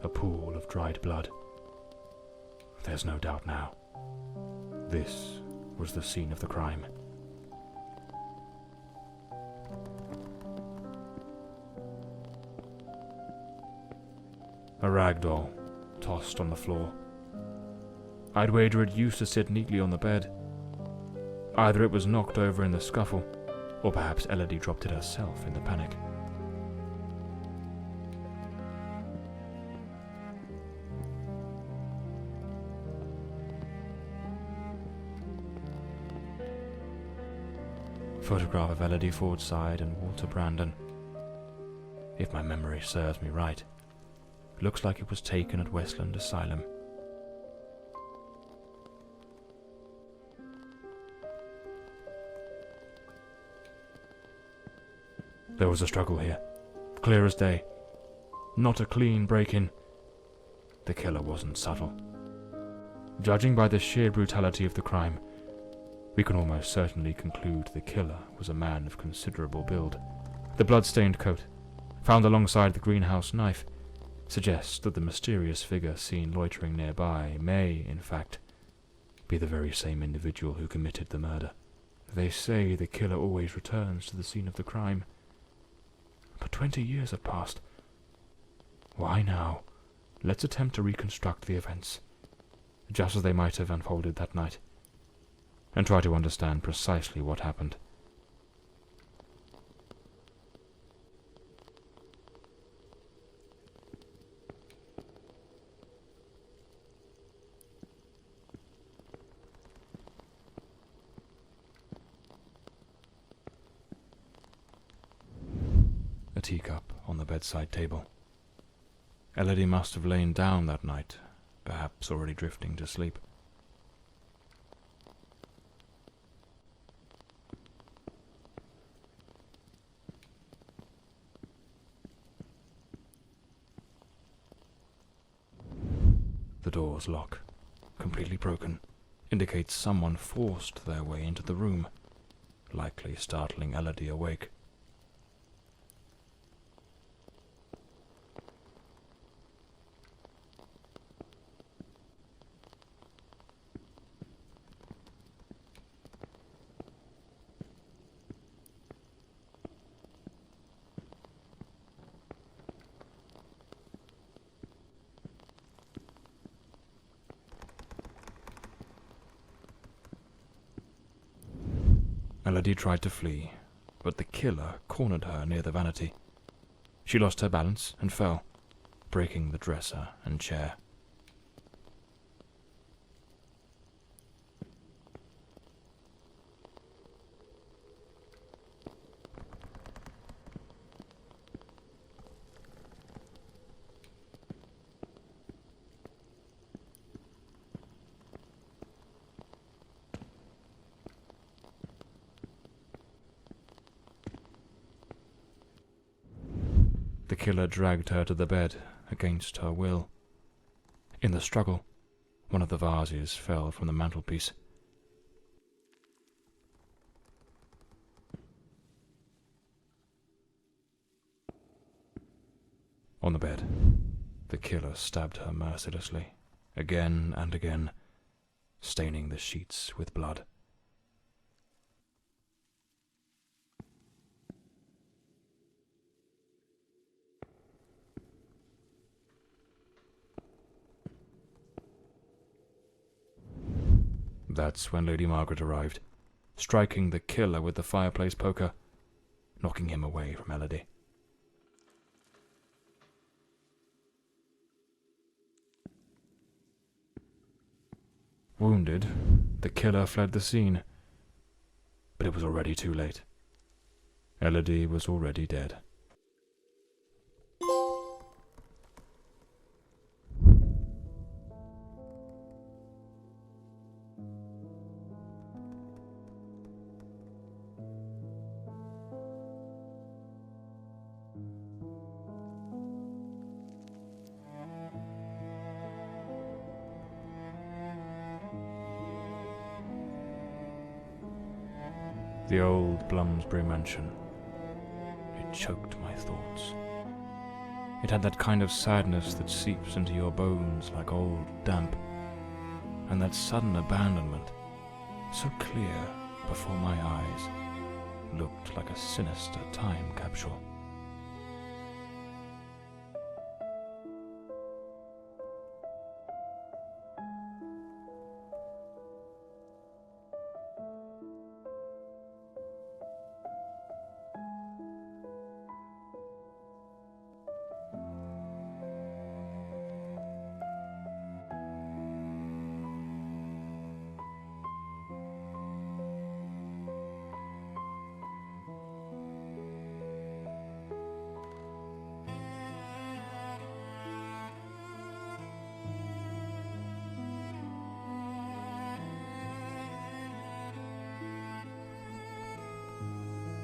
A pool of dried blood. There's no doubt now. This was the scene of the crime. A rag doll, tossed on the floor. I'd wager it used to sit neatly on the bed. Either it was knocked over in the scuffle, or perhaps Elodie dropped it herself in the panic. Photograph of Elodie Fordside and Walter Brandon. If my memory serves me right, looks like it was taken at Westland Asylum. There was a struggle here, clear as day. Not a clean break-in. The killer wasn't subtle. Judging by the sheer brutality of the crime, we can almost certainly conclude the killer was a man of considerable build. The blood-stained coat, found alongside the greenhouse knife, suggests that the mysterious figure seen loitering nearby may, in fact, be the very same individual who committed the murder. They say the killer always returns to the scene of the crime. But 20 years have passed. Why now? Let's attempt to reconstruct the events, just as they might have unfolded that night, and try to understand precisely what happened. A teacup on the bedside table. Elodie must have lain down that night, perhaps already drifting to sleep. The door's lock, completely broken, indicates someone forced their way into the room, likely startling Elodie awake. Elodie tried to flee, but the killer cornered her near the vanity. She lost her balance and fell, breaking the dresser and chair. The killer dragged her to the bed against her will. In the struggle, one of the vases fell from the mantelpiece. On the bed, the killer stabbed her mercilessly, again and again, staining the sheets with blood. That's when Lady Margaret arrived, striking the killer with the fireplace poker, knocking him away from Elodie. Wounded, the killer fled the scene, but it was already too late. Elodie was already dead. The old Bloomsbury mansion. It choked my thoughts. It had that kind of sadness that seeps into your bones like old damp, and that sudden abandonment, so clear before my eyes, looked like a sinister time capsule.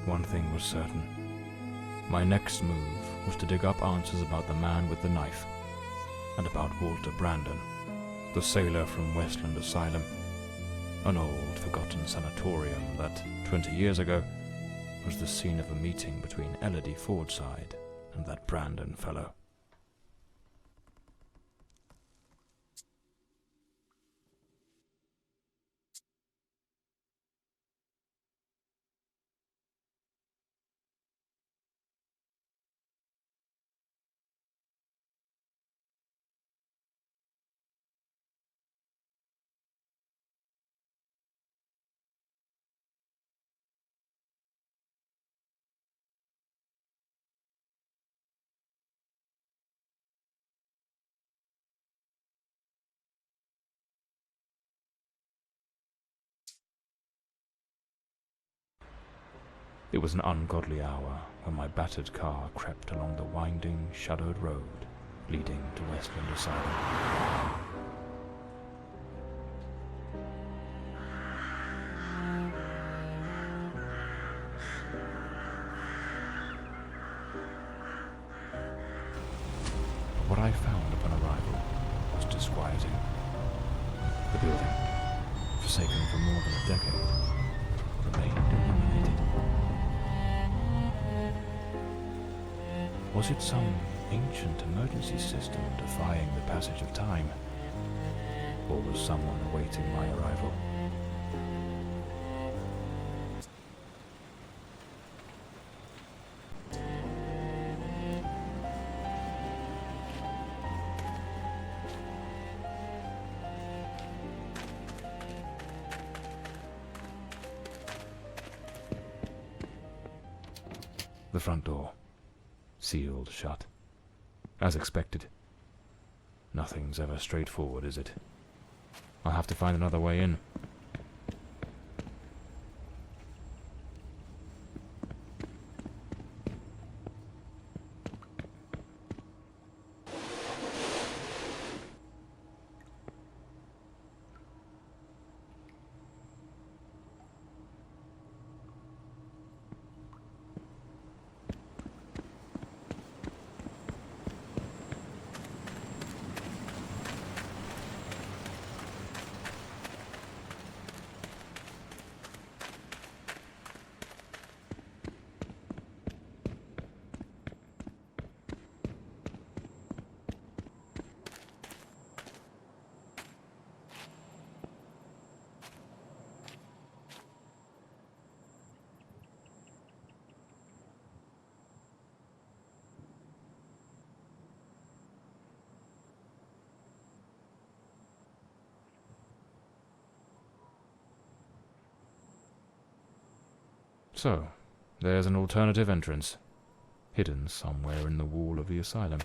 One thing was certain. My next move was to dig up answers about the man with the knife, and about Walter Brandon, the sailor from Westland Asylum, an old, forgotten sanatorium that, 20 years ago, was the scene of a meeting between Elodie Fordside and that Brandon fellow. It was an ungodly hour when my battered car crept along the winding, shadowed road leading to Westland Asylum. I found upon arrival was disquieting. The building, forsaken for more than a decade, remained illuminated. Was it some ancient emergency system defying the passage of time? Or was someone awaiting my arrival? The front door, sealed shut. As expected. Nothing's ever straightforward, is it? I'll have to find another way in. So, there's an alternative entrance, hidden somewhere in the wall of the asylum.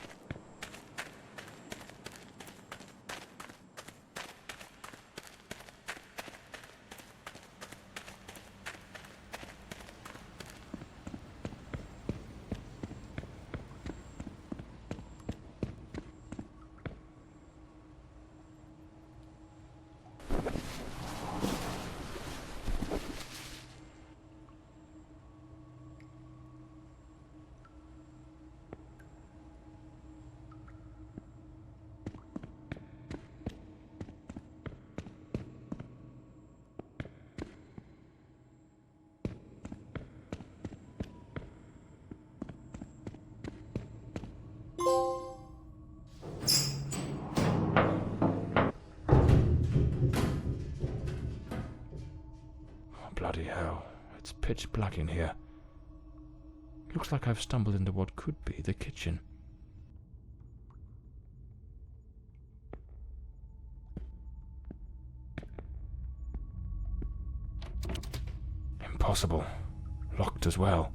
Bloody hell, it's pitch black in here. Looks like I've stumbled into what could be the kitchen. Impossible. Locked as well.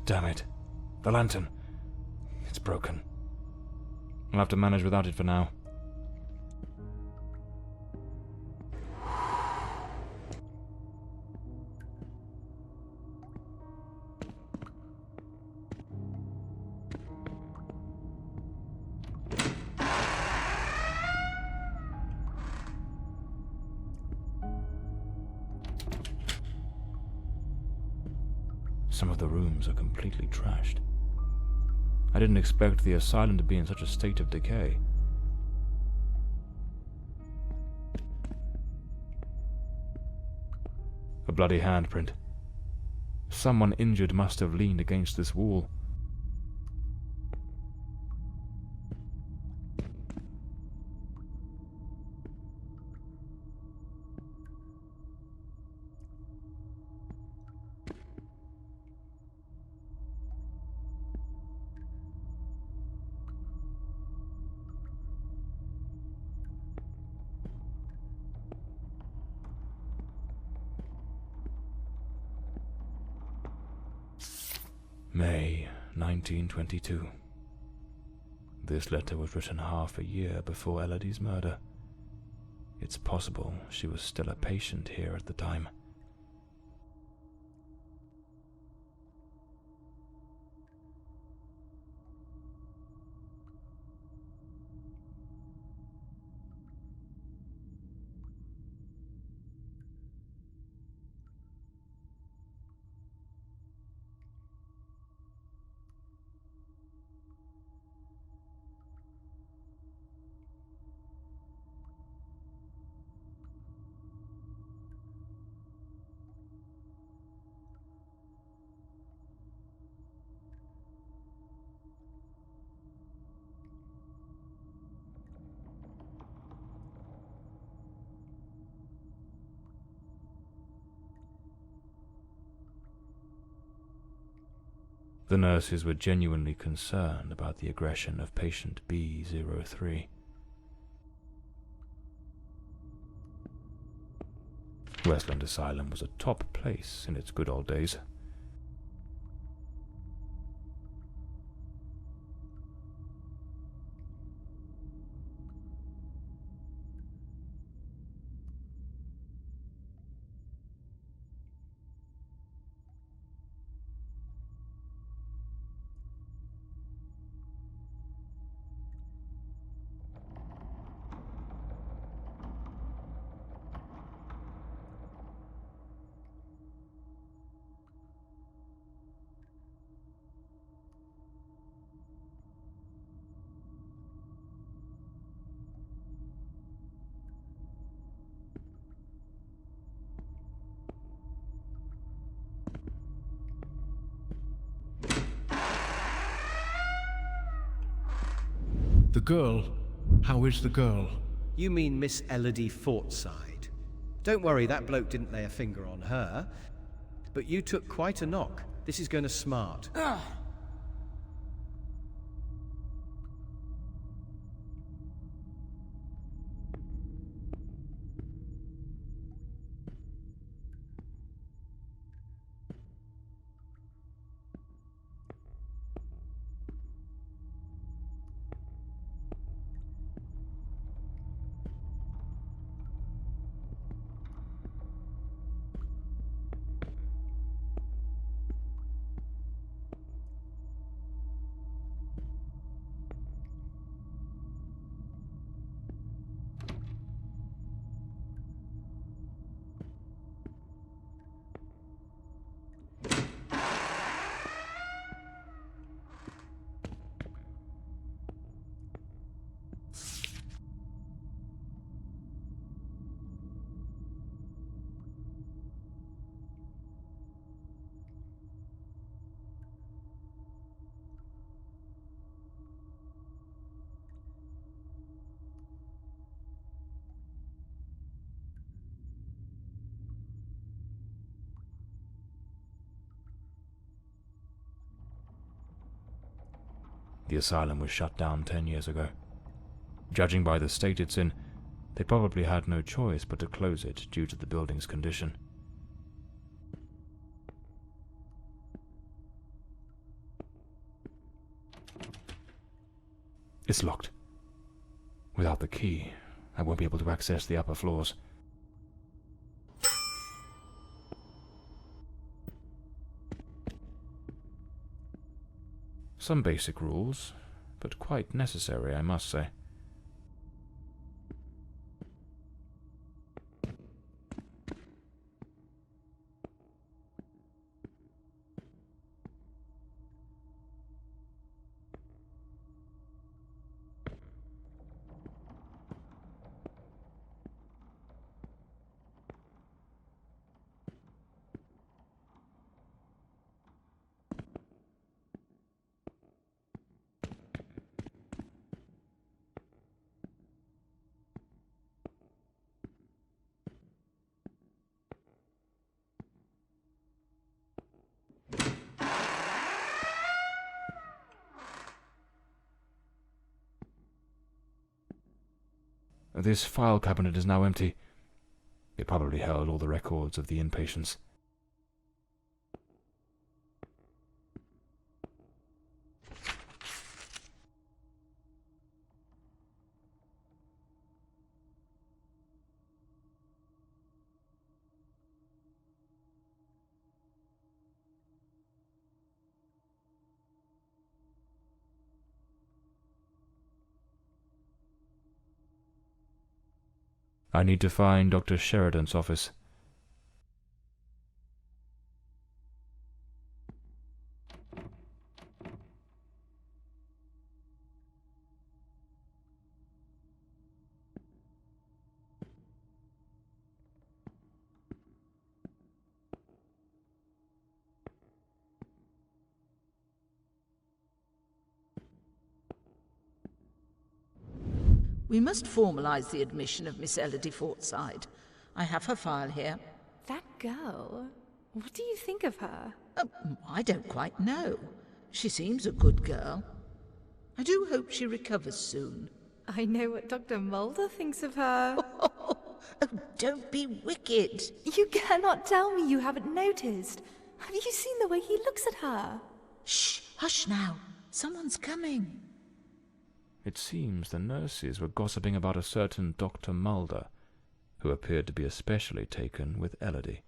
Damn it. The lantern. It's broken. I'll have to manage without it for now. Some of the rooms are completely trashed. I didn't expect the asylum to be in such a state of decay. A bloody handprint. Someone injured must have leaned against this wall. May 1922. This letter was written half a year before Elodie's murder. It's possible she was still a patient here at the time. The nurses were genuinely concerned about the aggression of patient B03. Westland Asylum was a top place in its good old days. The girl? How is the girl? You mean Miss Elodie Fortside? Don't worry, that bloke didn't lay a finger on her. But you took quite a knock. This is going to smart. The asylum was shut down 10 years ago. Judging by the state it's in, they probably had no choice but to close it due to the building's condition. It's locked. Without the key, I won't be able to access the upper floors. Some basic rules, but quite necessary, I must say. This file cabinet is now empty. It probably held all the records of the inpatients. I need to find Dr. Sheridan's office. We must formalize the admission of Miss Elodie Fortside. I have her file here. That girl? What do you think of her? I don't quite know. She seems a good girl. I do hope she recovers soon. I know what Dr. Mulder thinks of her. Oh, don't be wicked. You cannot tell me you haven't noticed. Have you seen the way he looks at her? Shh, hush now. Someone's coming. It seems the nurses were gossiping about a certain Dr. Mulder, who appeared to be especially taken with Elodie.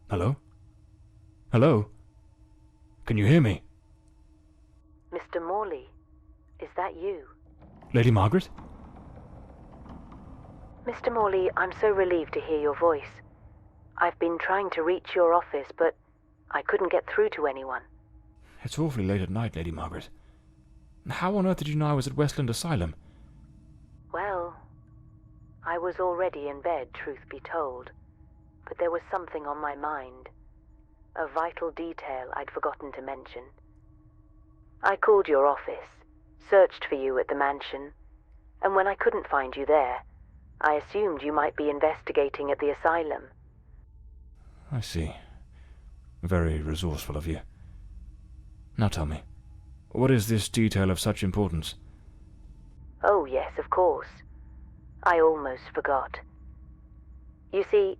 Hello? Hello? Can you hear me? Mr. Morley, is that you? Lady Margaret? Mr. Morley, I'm so relieved to hear your voice. I've been trying to reach your office, but I couldn't get through to anyone. It's awfully late at night, Lady Margaret. How on earth did you know I was at Westland Asylum? Well, I was already in bed, truth be told. But there was something on my mind. A vital detail I'd forgotten to mention. I called your office, searched for you at the mansion, and when I couldn't find you there, I assumed you might be investigating at the asylum. I see. Very resourceful of you. Now tell me, what is this detail of such importance? Oh, yes, of course. I almost forgot. You see,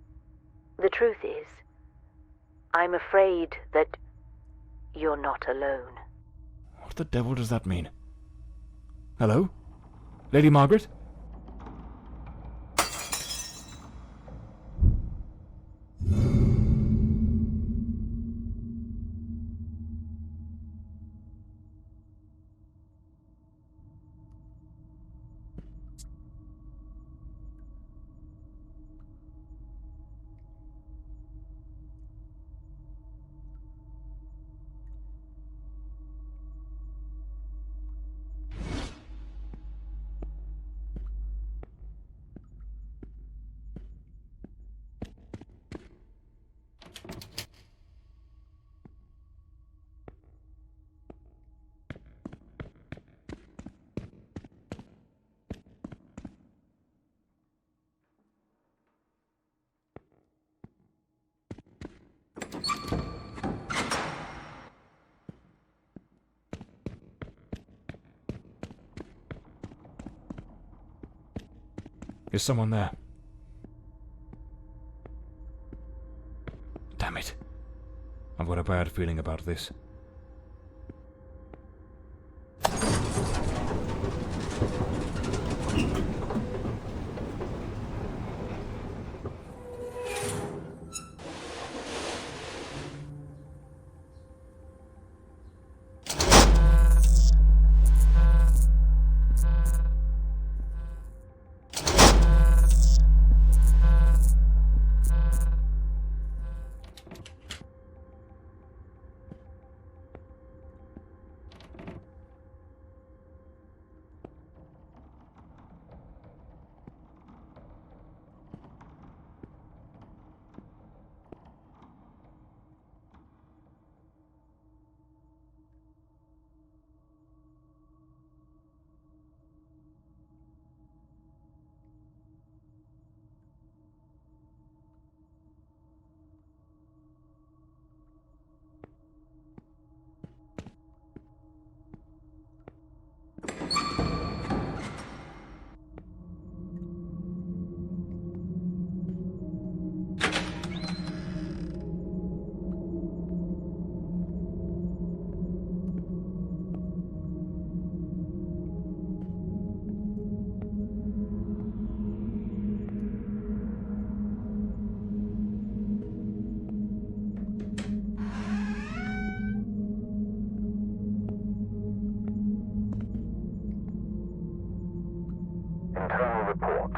the truth is, I'm afraid that you're not alone. What the devil does that mean? Hello? Lady Margaret? Is someone there? Damn it. got a bad feeling about this. Internal report.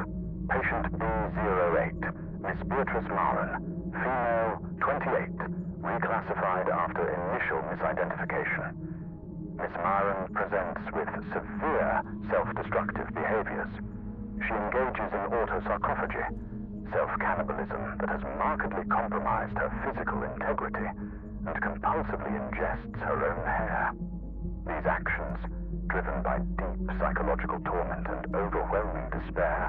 Patient B08, Miss Beatrice Marin, female, 28, reclassified after initial misidentification. Miss Marin presents with severe self-destructive behaviors. She engages in autosarcophagy, self-cannibalism that has markedly compromised her physical integrity and compulsively ingests her own hair. These actions, driven by deep psychological torment and overwhelming despair,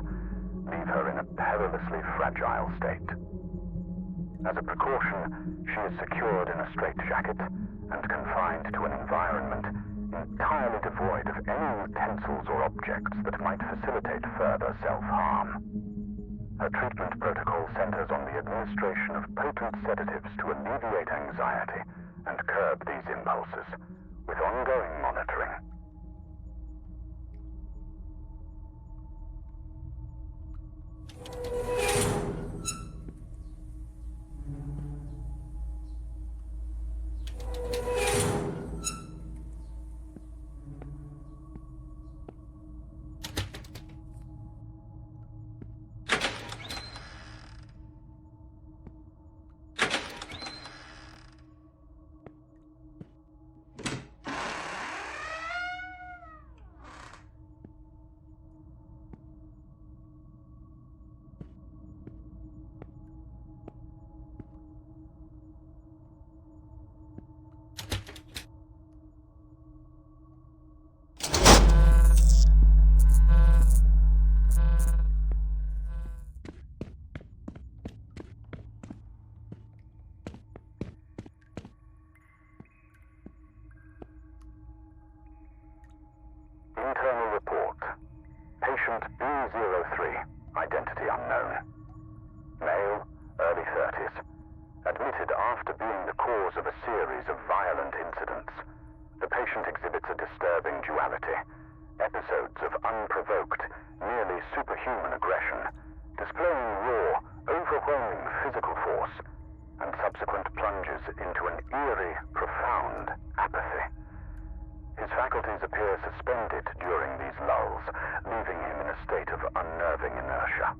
leave her in a perilously fragile state. As a precaution, she is secured in a straitjacket and confined to an environment entirely devoid of any utensils or objects that might facilitate further self-harm. Her treatment protocol centers on the administration of potent sedatives to alleviate anxiety and curb these impulses, with ongoing monitoring. Internal report. Patient B03, identity unknown. Male, early 30s. Admitted after being the cause of a series of violent incidents. The patient exhibits a disturbing duality. Episodes of unprovoked, nearly superhuman aggression, displaying raw, overwhelming physical force, and subsequent plunges into an eerie, profound apathy. His faculties appear suspended during these lulls, leaving him in a state of unnerving inertia.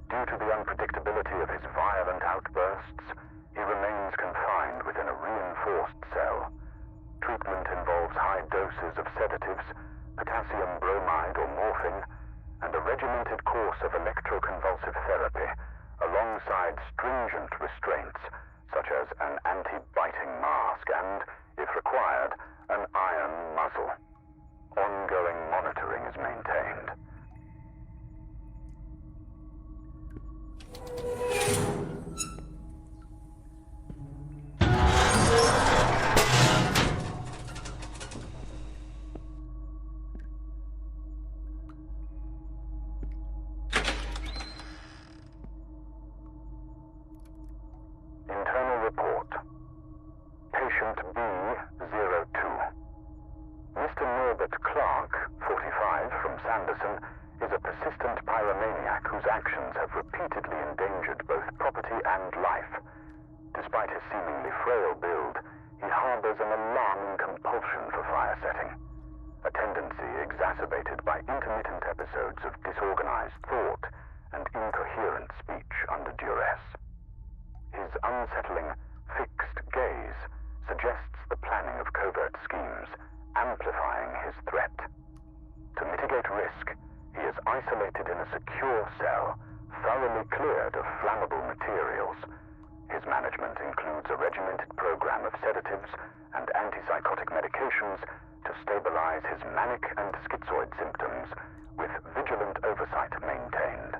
Due to the unpredictability of his violent outbursts, he remains confined within a reinforced cell. Treatment involves high doses of sedatives, potassium bromide or morphine, and a regimented course of electroconvulsive therapy, alongside stringent restraints, such as an anti-biting mask and, if required, an iron muzzle. Ongoing monitoring is maintained. Internal report. Clark, 45, from Sanderson, is a persistent pyromaniac whose actions have repeatedly endangered both property and life. Despite his seemingly frail build, he harbors an alarming compulsion for fire setting, a tendency exacerbated by intermittent episodes of disorganized thought and incoherent speech under duress. His unsettling, fixed gaze suggests the planning of covert schemes, amplifying his threat. To mitigate risk, he is isolated in a secure cell, thoroughly cleared of flammable materials. His management includes a regimented program of sedatives and antipsychotic medications to stabilize his manic and schizoid symptoms, with vigilant oversight maintained.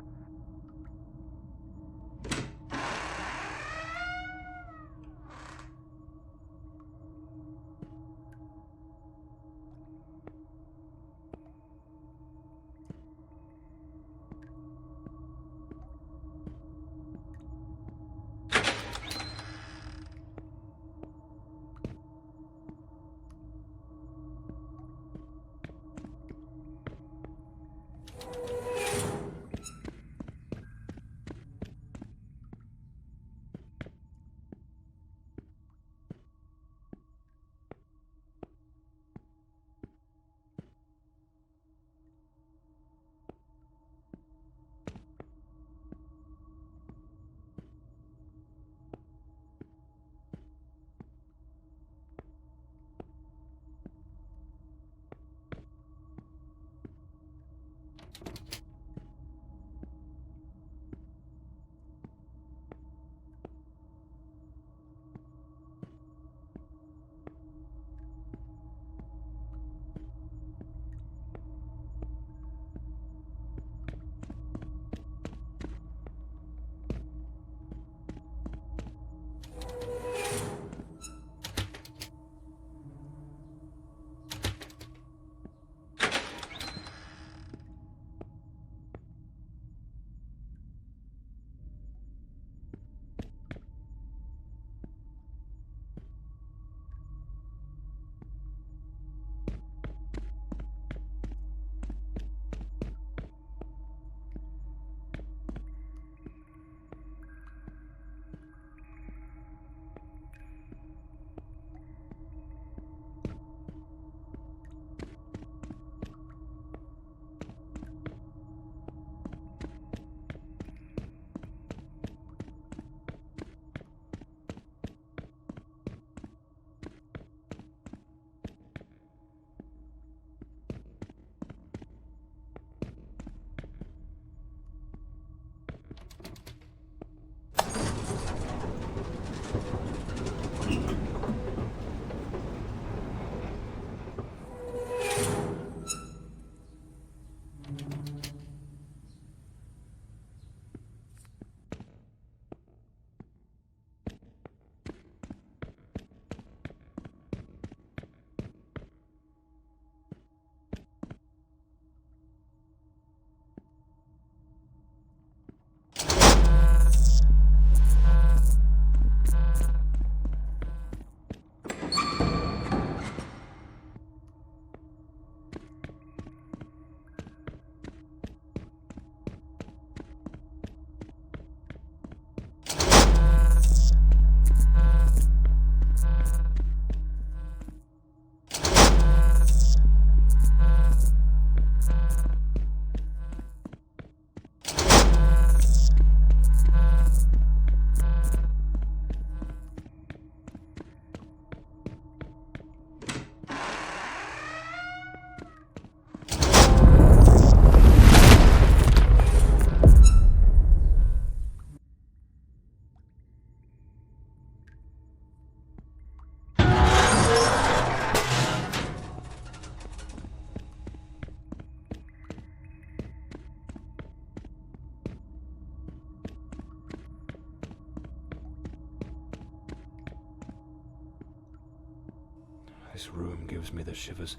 This room gives me the shivers.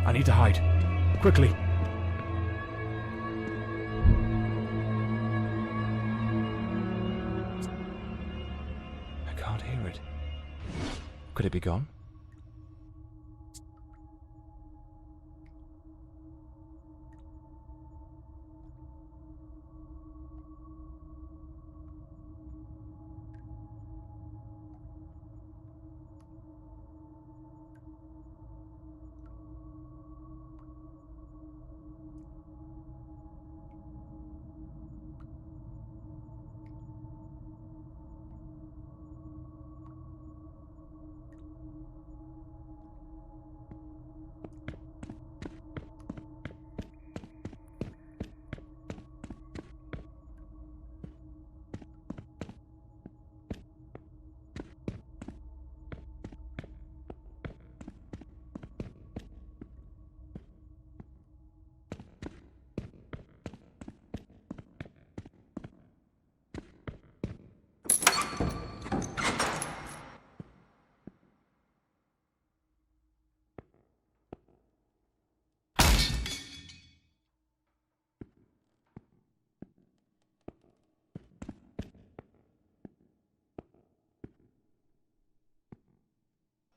I need to hide. Quickly. I can't hear it. Could it be gone?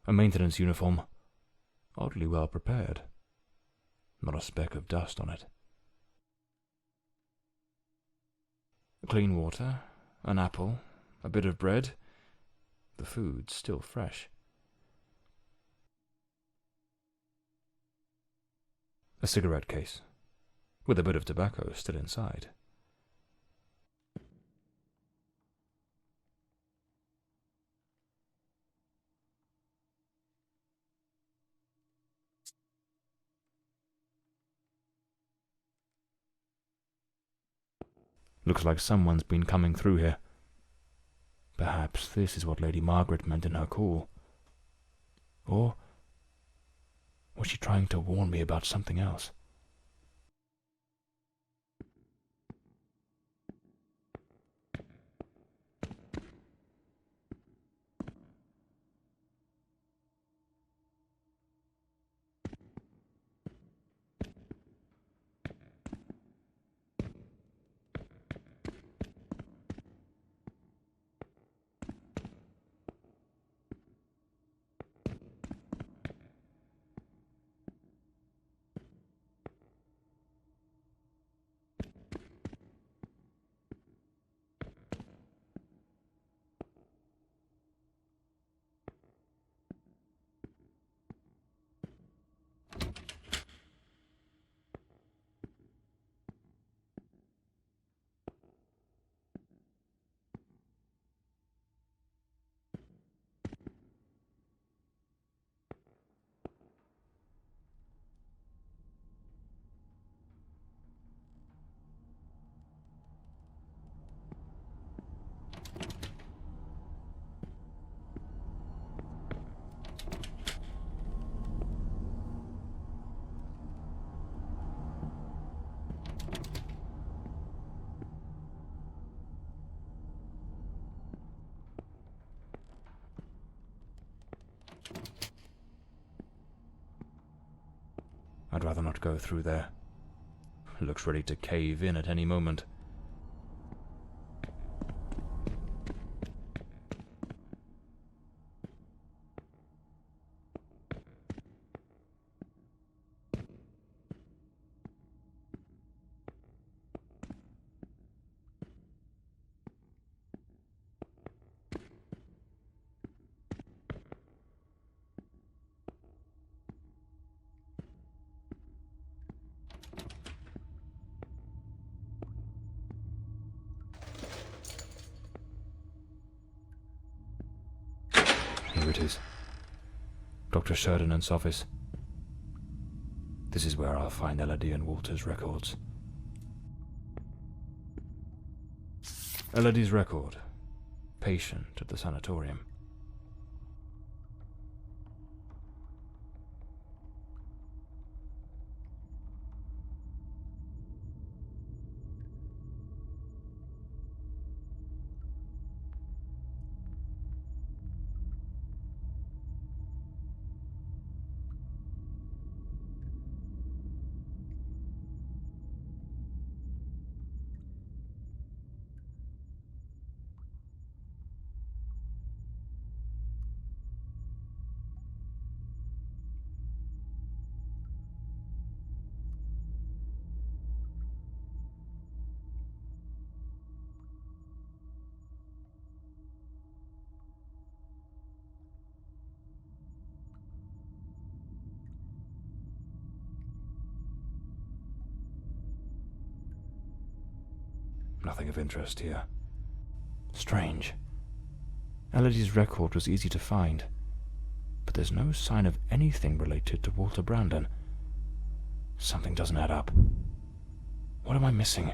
A maintenance uniform. Oddly well prepared. Not a speck of dust on it. Clean water, an apple, a bit of bread. The food's still fresh. A cigarette case, with a bit of tobacco still inside. Looks like someone's been coming through here. Perhaps this is what Lady Margaret meant in her call. Or was she trying to warn me about something else? I'd rather not go through there. Looks ready to cave in at any moment. Here it is. Dr. Sheridan's office. This is where I'll find Elodie and Walter's records. Elodie's record. Patient at the sanatorium. Nothing of interest here. Strange. Elodie's record was easy to find, but there's no sign of anything related to Walter Brandon. Something doesn't add up. What am I missing?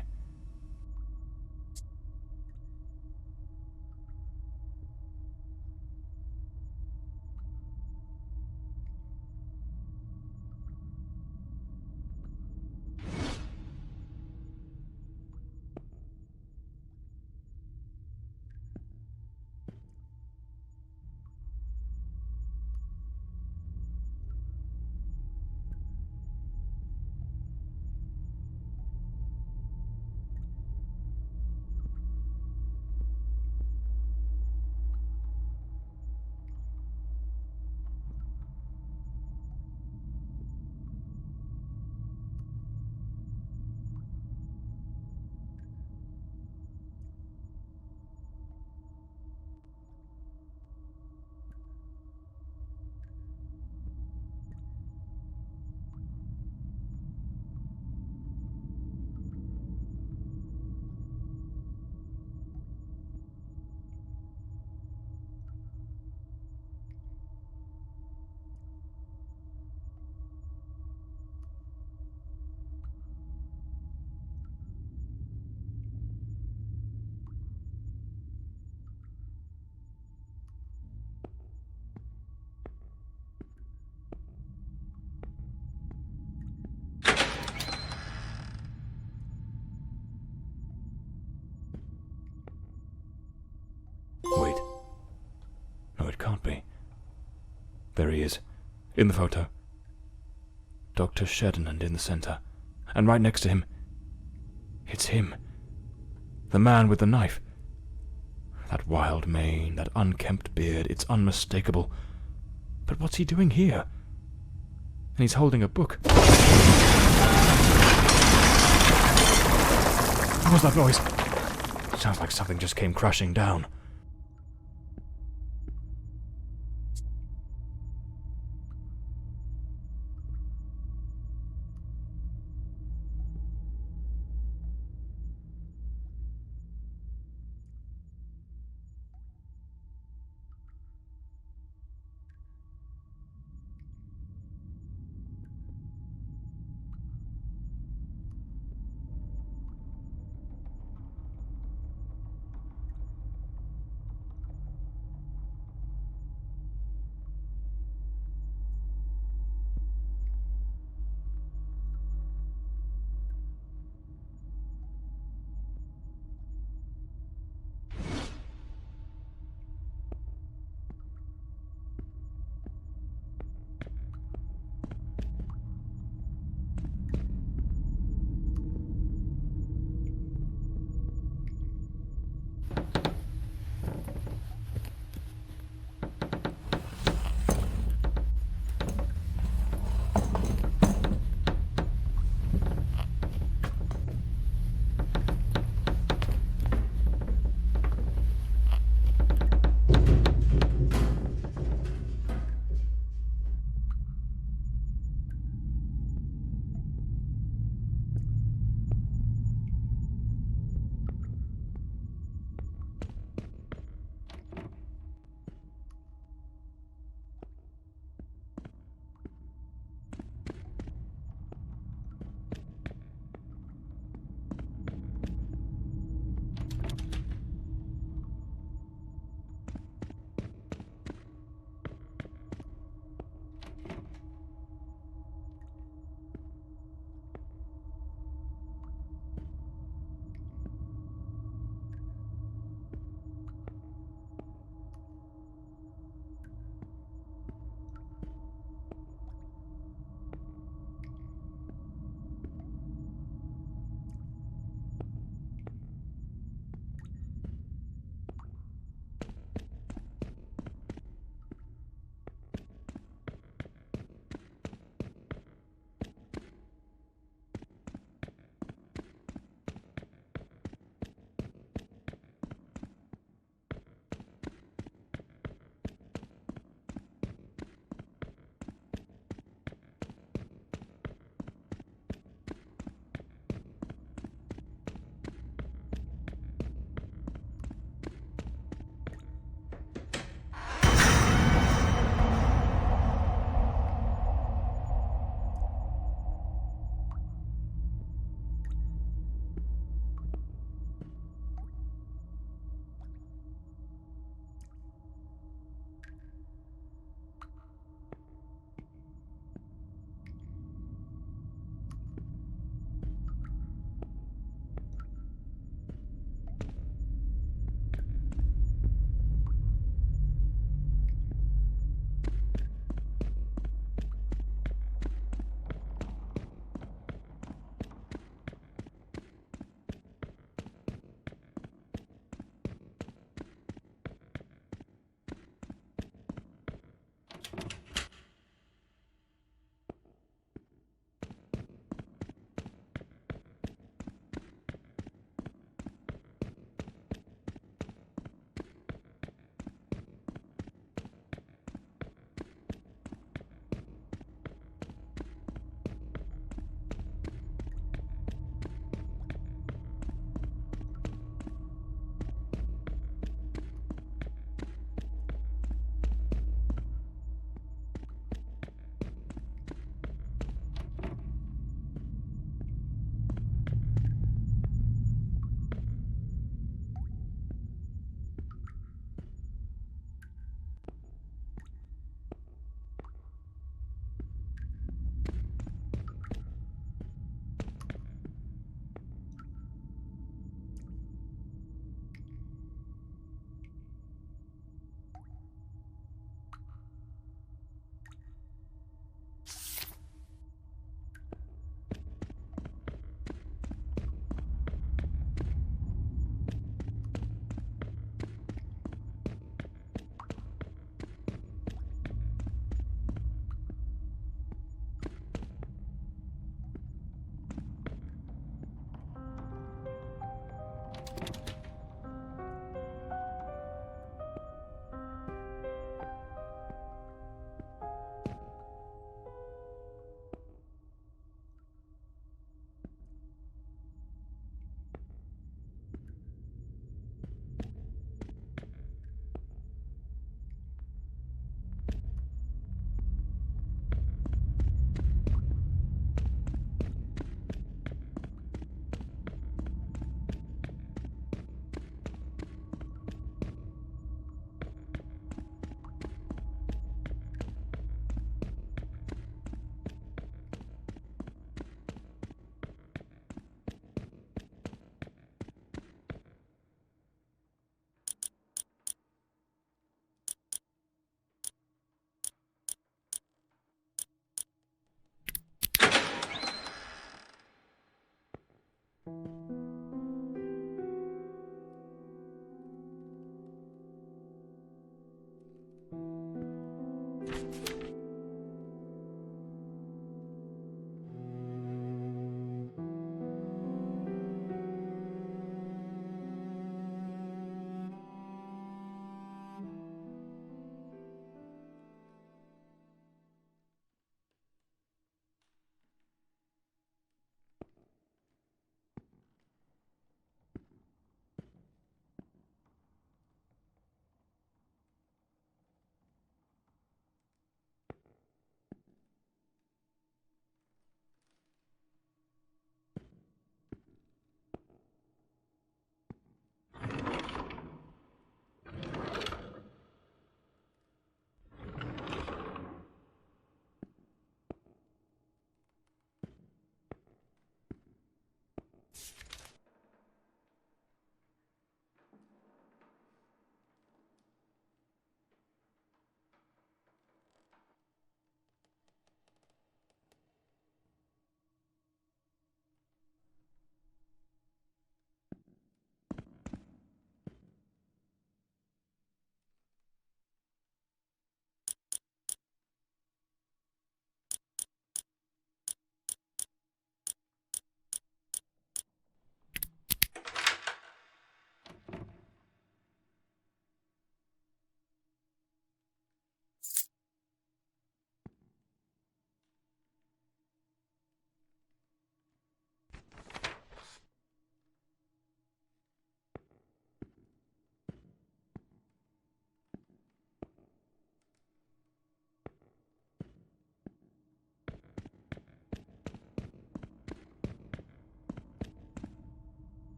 Wait. No, it can't be. There he is, in the photo. Dr. Sheddenand in the center. And right next to him, it's him. The man with the knife. That wild mane, that unkempt beard, it's unmistakable. But what's he doing here? And he's holding a book. What was that noise? Sounds like something just came crashing down.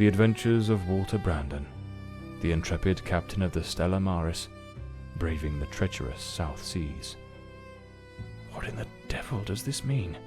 The adventures of Walter Brandon, the intrepid captain of the Stella Maris, braving the treacherous South Seas. What in the devil does this mean?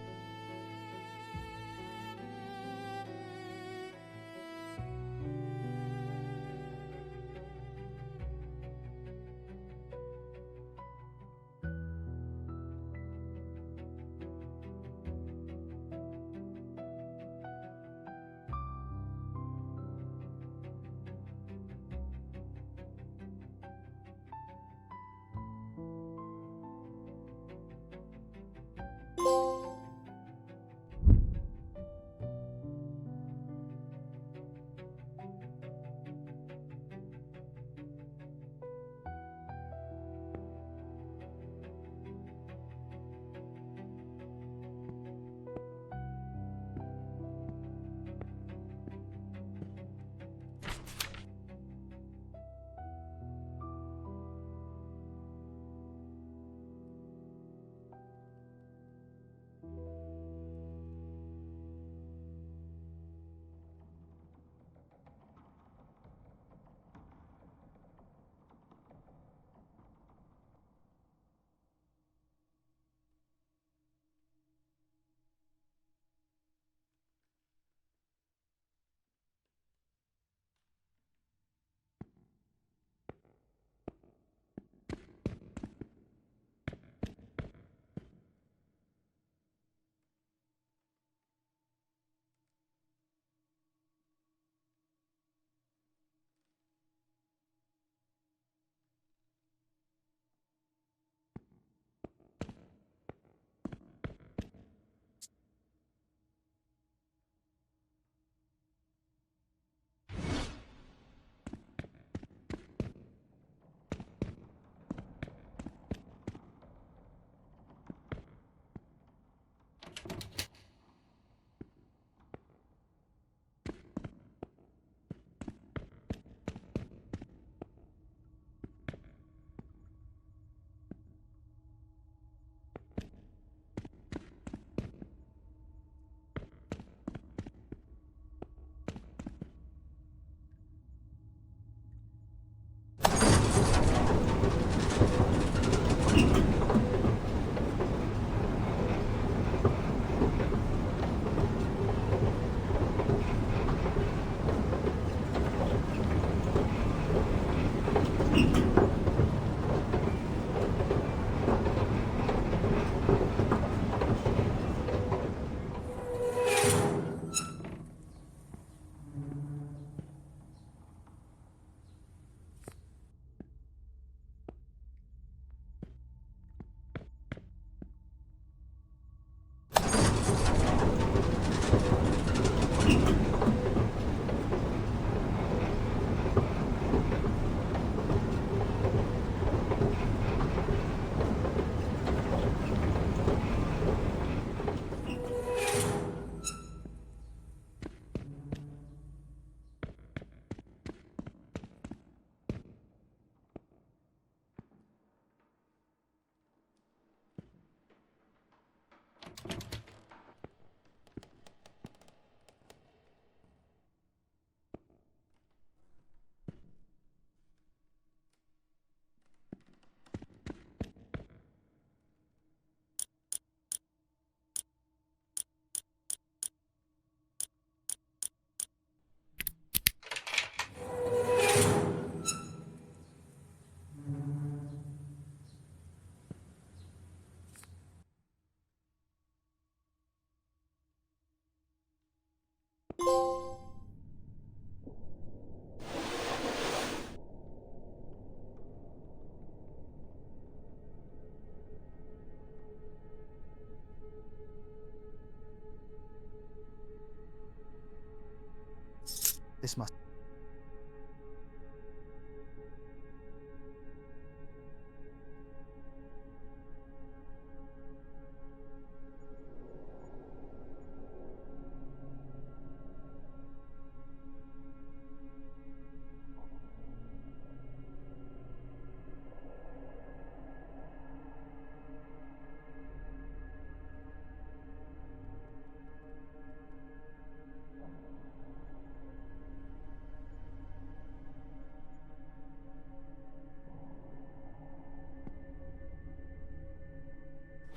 This must...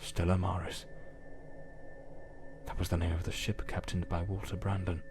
Stella Maris. That was the name of the ship captained by Walter Brandon.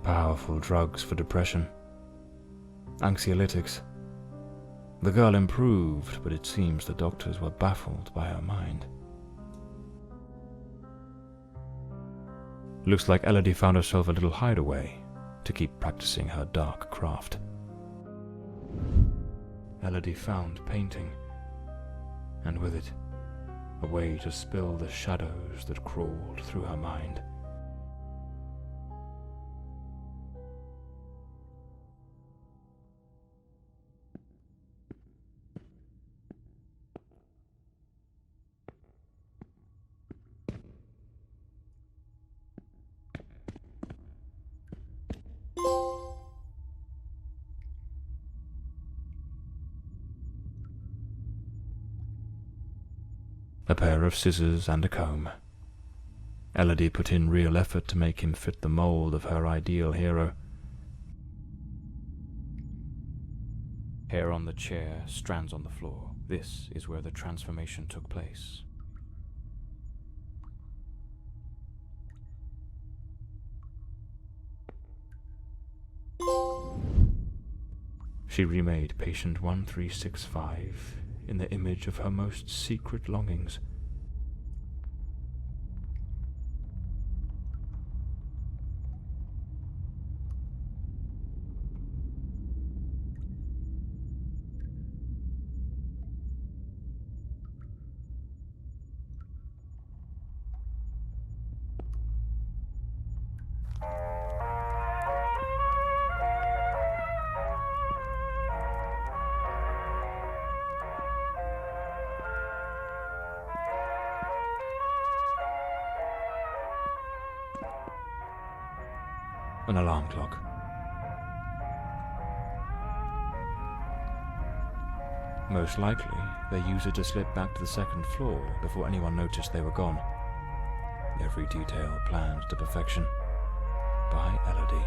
Powerful drugs for depression. Anxiolytics. The girl improved, but it seems the doctors were baffled by her mind. Looks like Elodie found herself a little hideaway to keep practicing her dark craft. Elodie found painting, and with it, a way to spill the shadows that crawled through her mind. A pair of scissors and a comb. Elodie put in real effort to make him fit the mold of her ideal hero. Hair on the chair, strands on the floor. This is where the transformation took place. She remade patient 1365 in the image of her most secret longings. An alarm clock. Most likely, they used it to slip back to the second floor before anyone noticed they were gone. Every detail planned to perfection by Elodie.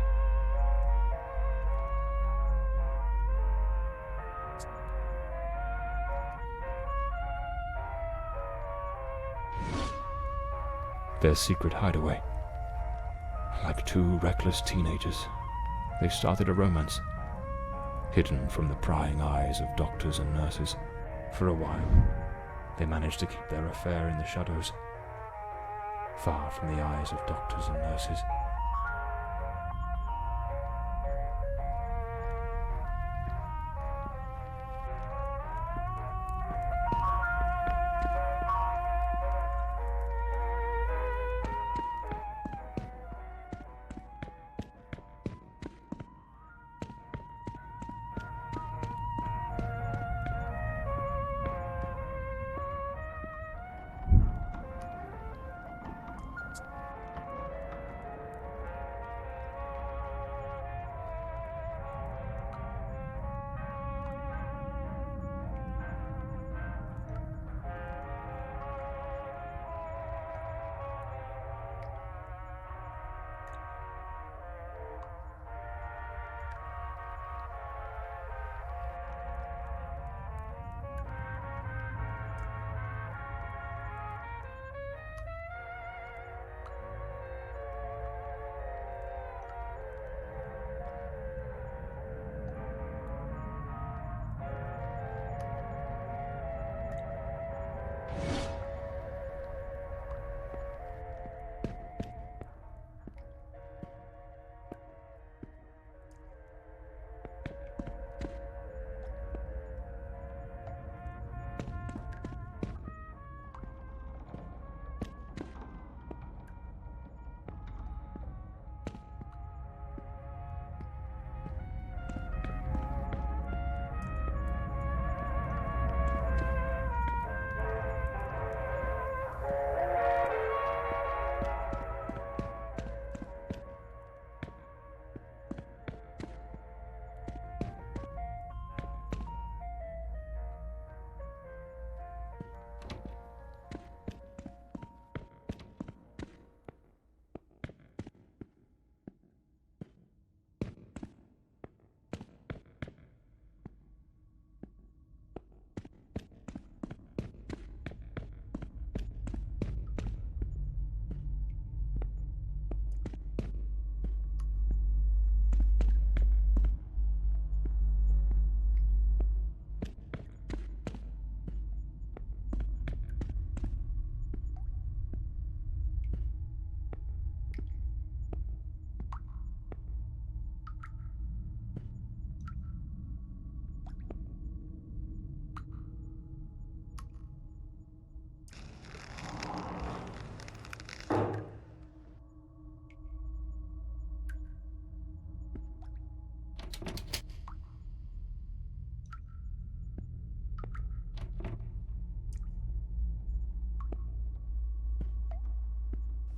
Their secret hideaway. Like two reckless teenagers, they started a romance, hidden from the prying eyes of doctors and nurses. For a while, they managed to keep their affair in the shadows, far from the eyes of doctors and nurses.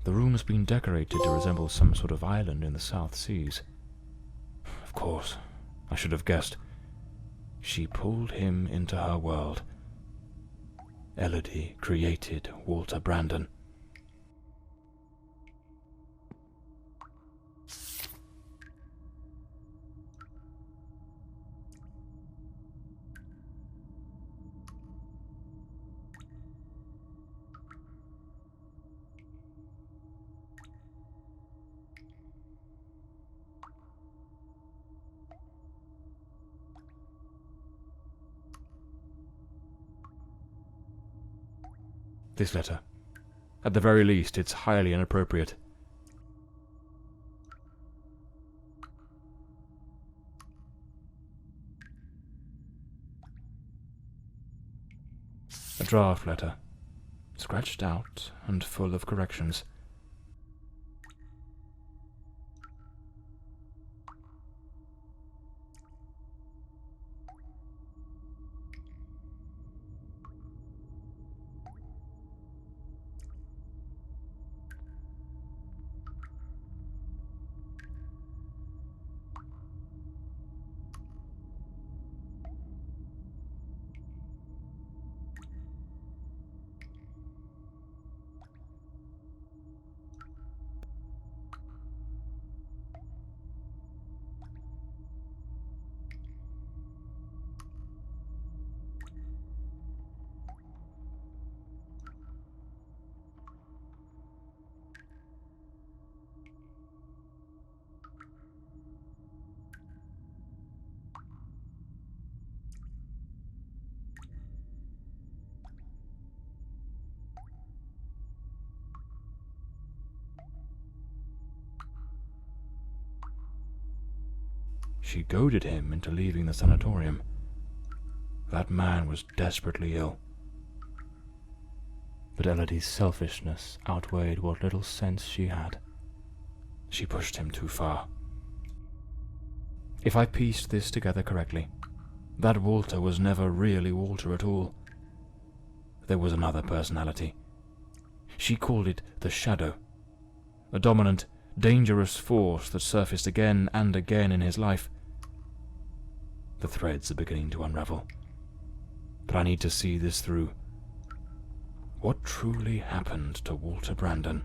The room has been decorated to resemble some sort of island in the South Seas. Of course, I should have guessed. She pulled him into her world. Elodie created Walter Brandon. This letter. At the very least, it's highly inappropriate. A draft letter, scratched out and full of corrections. she goaded him into leaving the sanatorium. That man was desperately ill. But Elodie's selfishness outweighed what little sense she had. She pushed him too far. If I pieced this together correctly, that Walter was never really Walter at all. There was another personality. She called it the Shadow, a dominant, dangerous force that surfaced again and again in his life. The threads are beginning to unravel, but I need to see this through. What truly happened to Walter Brandon?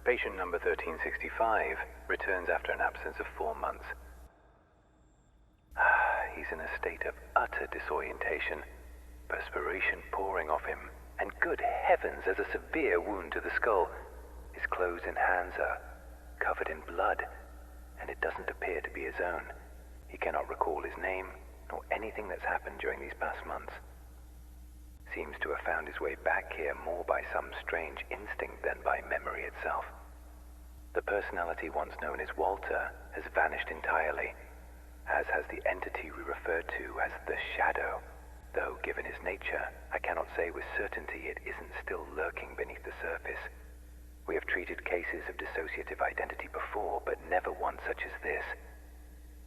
Patient number 1365 returns after an absence of 4 months. He's in a state of utter disorientation, perspiration pouring off him, and good heavens, there's a severe wound to the skull. His clothes and hands are covered in blood, and it doesn't appear to be his own. He cannot recall his name, nor anything that's happened during these past months. Seems to have found his way back here more by some strange instinct than by memory itself. The personality once known as Walter has vanished entirely, as has the entity we refer to as the Shadow, though given his nature, I cannot say with certainty it isn't still lurking beneath the surface. We have treated cases of dissociative identity before, but never one such as this.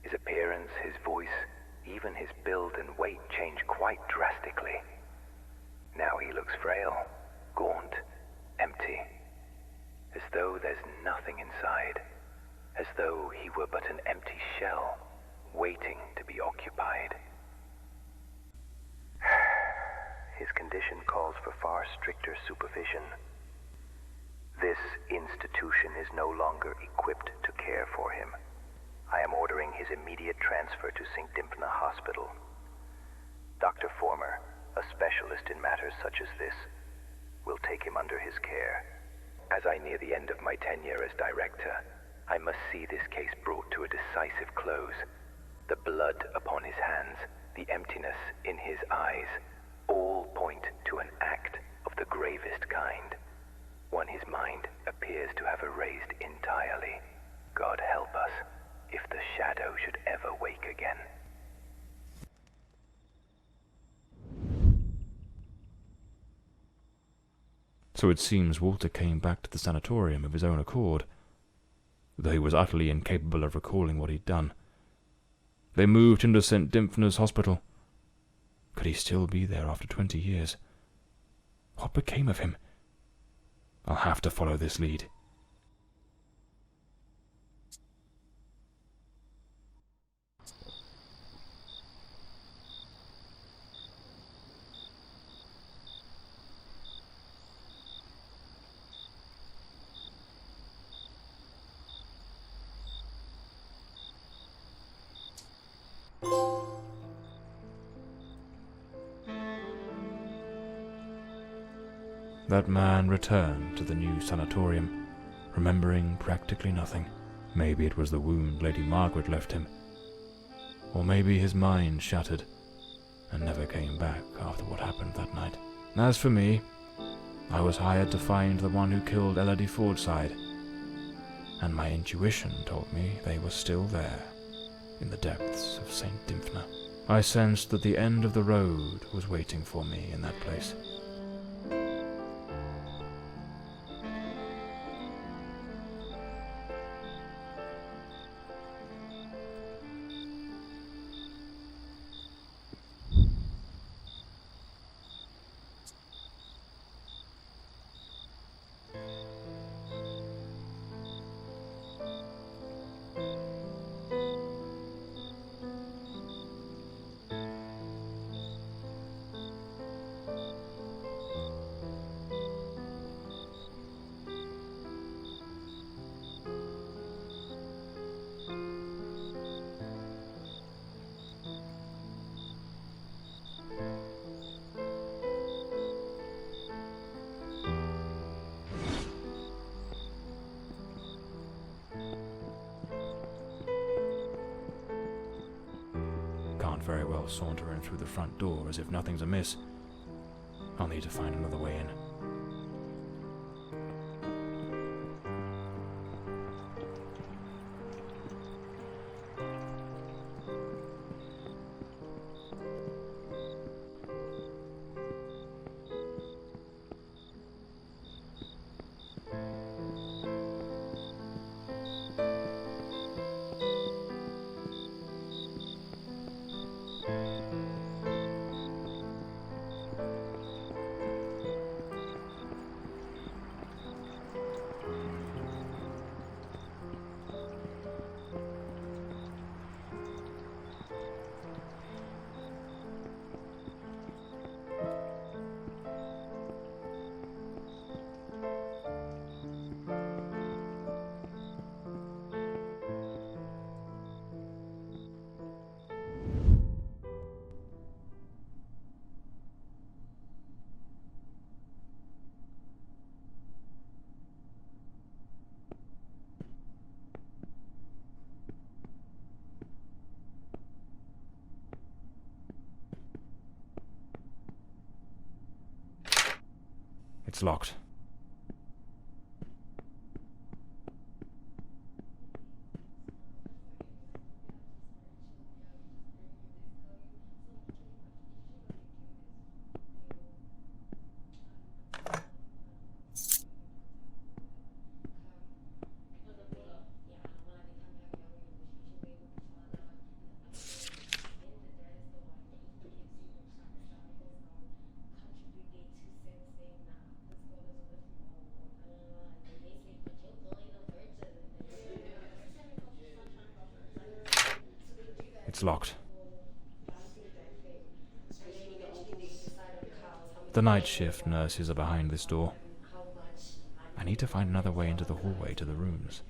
His appearance, his voice, even his build and weight change quite drastically. Now he looks frail, gaunt, empty, as though there's nothing inside, as though he were but an empty shell, waiting to be occupied. His condition calls for far stricter supervision. This institution is no longer equipped to care for him. I am ordering his immediate transfer to St. Dimpna Hospital. Dr. Former, a specialist in matters such as this, will take him under his care. As I near the end of my tenure as director, I must see this case brought to a decisive close. The blood upon his hands, the emptiness in his eyes, all point to an act of the gravest kind. One his mind appears to have erased entirely. God help us, if the shadow should ever wake again. So it seems Walter came back to the sanatorium of his own accord, though he was utterly incapable of recalling what he'd done. They moved him to St. Dymphna's Hospital. Could he still be there after 20 years? What became of him? I'll have to follow this lead. That man returned to the new sanatorium, remembering practically nothing. Maybe it was the wound Lady Margaret left him, or maybe his mind shattered and never came back after what happened that night. As for me, I was hired to find the one who killed Elodie Fordside, and my intuition told me they were still there, in the depths of St. Dymphna. I sensed that the end of the road was waiting for me in that place. Can't very well saunter in through the front door as if nothing's amiss. I'll need to find another way in. It's locked. It's locked. The night shift nurses are behind this door. I need to find another way into the hallway to the rooms.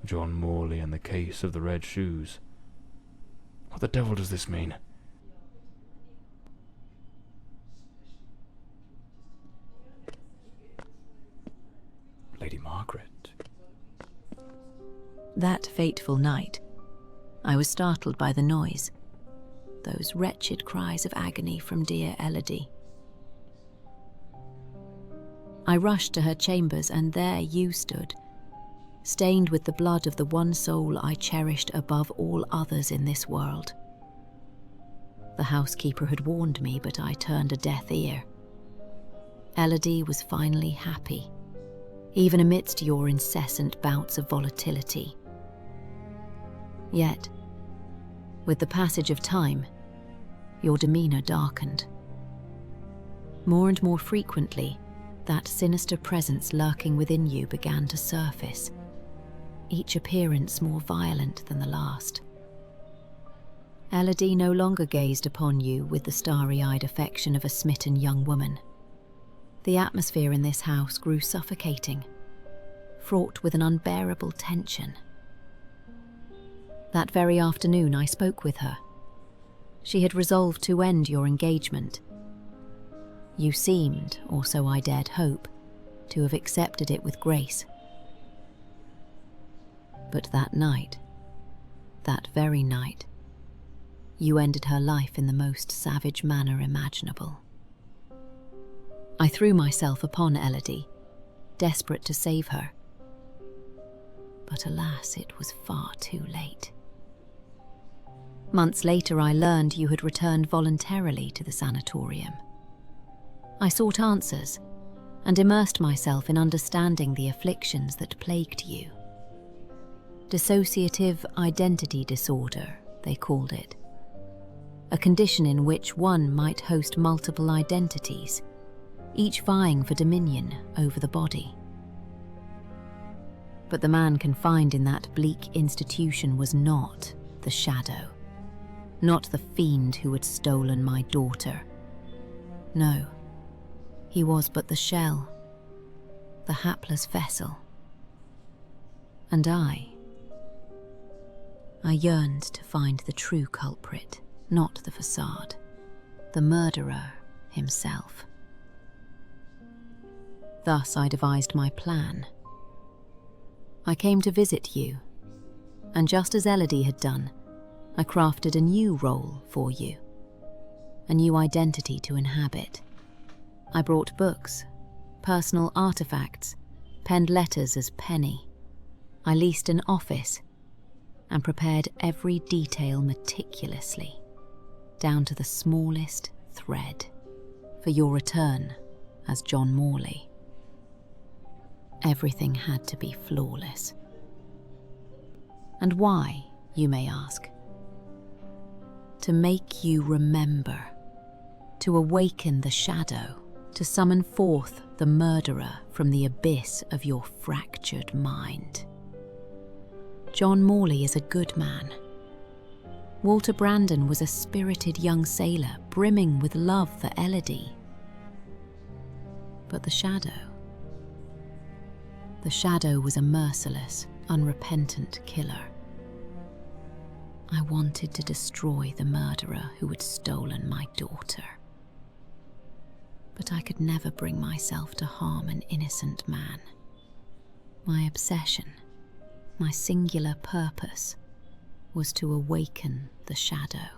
John Morley and the case of the red shoes. What the devil does this mean? Lady Margaret. That fateful night, I was startled by the noise, those wretched cries of agony from dear Elodie. I rushed to her chambers, and there you stood, stained with the blood of the one soul I cherished above all others in this world. The housekeeper had warned me, but I turned a deaf ear. Elodie was finally happy, even amidst your incessant bouts of volatility. Yet, with the passage of time, your demeanour darkened. More and more frequently, that sinister presence lurking within you began to surface, each appearance more violent than the last. Elodie no longer gazed upon you with the starry-eyed affection of a smitten young woman. The atmosphere in this house grew suffocating, fraught with an unbearable tension. That very afternoon I spoke with her. She had resolved to end your engagement. You seemed, or so I dared hope, to have accepted it with grace. But that night, that very night, you ended her life in the most savage manner imaginable. I threw myself upon Elodie, desperate to save her. But alas, it was far too late. Months later, I learned you had returned voluntarily to the sanatorium. I sought answers and immersed myself in understanding the afflictions that plagued you. Dissociative identity disorder, they called it. A condition in which one might host multiple identities, each vying for dominion over the body. But the man confined in that bleak institution was not the shadow, not the fiend who had stolen my daughter. No, he was but the shell, the hapless vessel. And I yearned to find the true culprit, not the facade, the murderer himself. Thus I devised my plan. I came to visit you, and just as Elodie had done, I crafted a new role for you, a new identity to inhabit. I brought books, personal artifacts, penned letters as Penny. I leased an office and prepared every detail meticulously, down to the smallest thread, for your return as John Morley. Everything had to be flawless. And why, you may ask? To make you remember, to awaken the shadow, to summon forth the murderer from the abyss of your fractured mind. John Morley is a good man. Walter Brandon was a spirited young sailor, brimming with love for Elodie. But the shadow was a merciless, unrepentant killer. I wanted to destroy the murderer who had stolen my daughter. But I could never bring myself to harm an innocent man. My obsession, my singular purpose, was to awaken the shadow.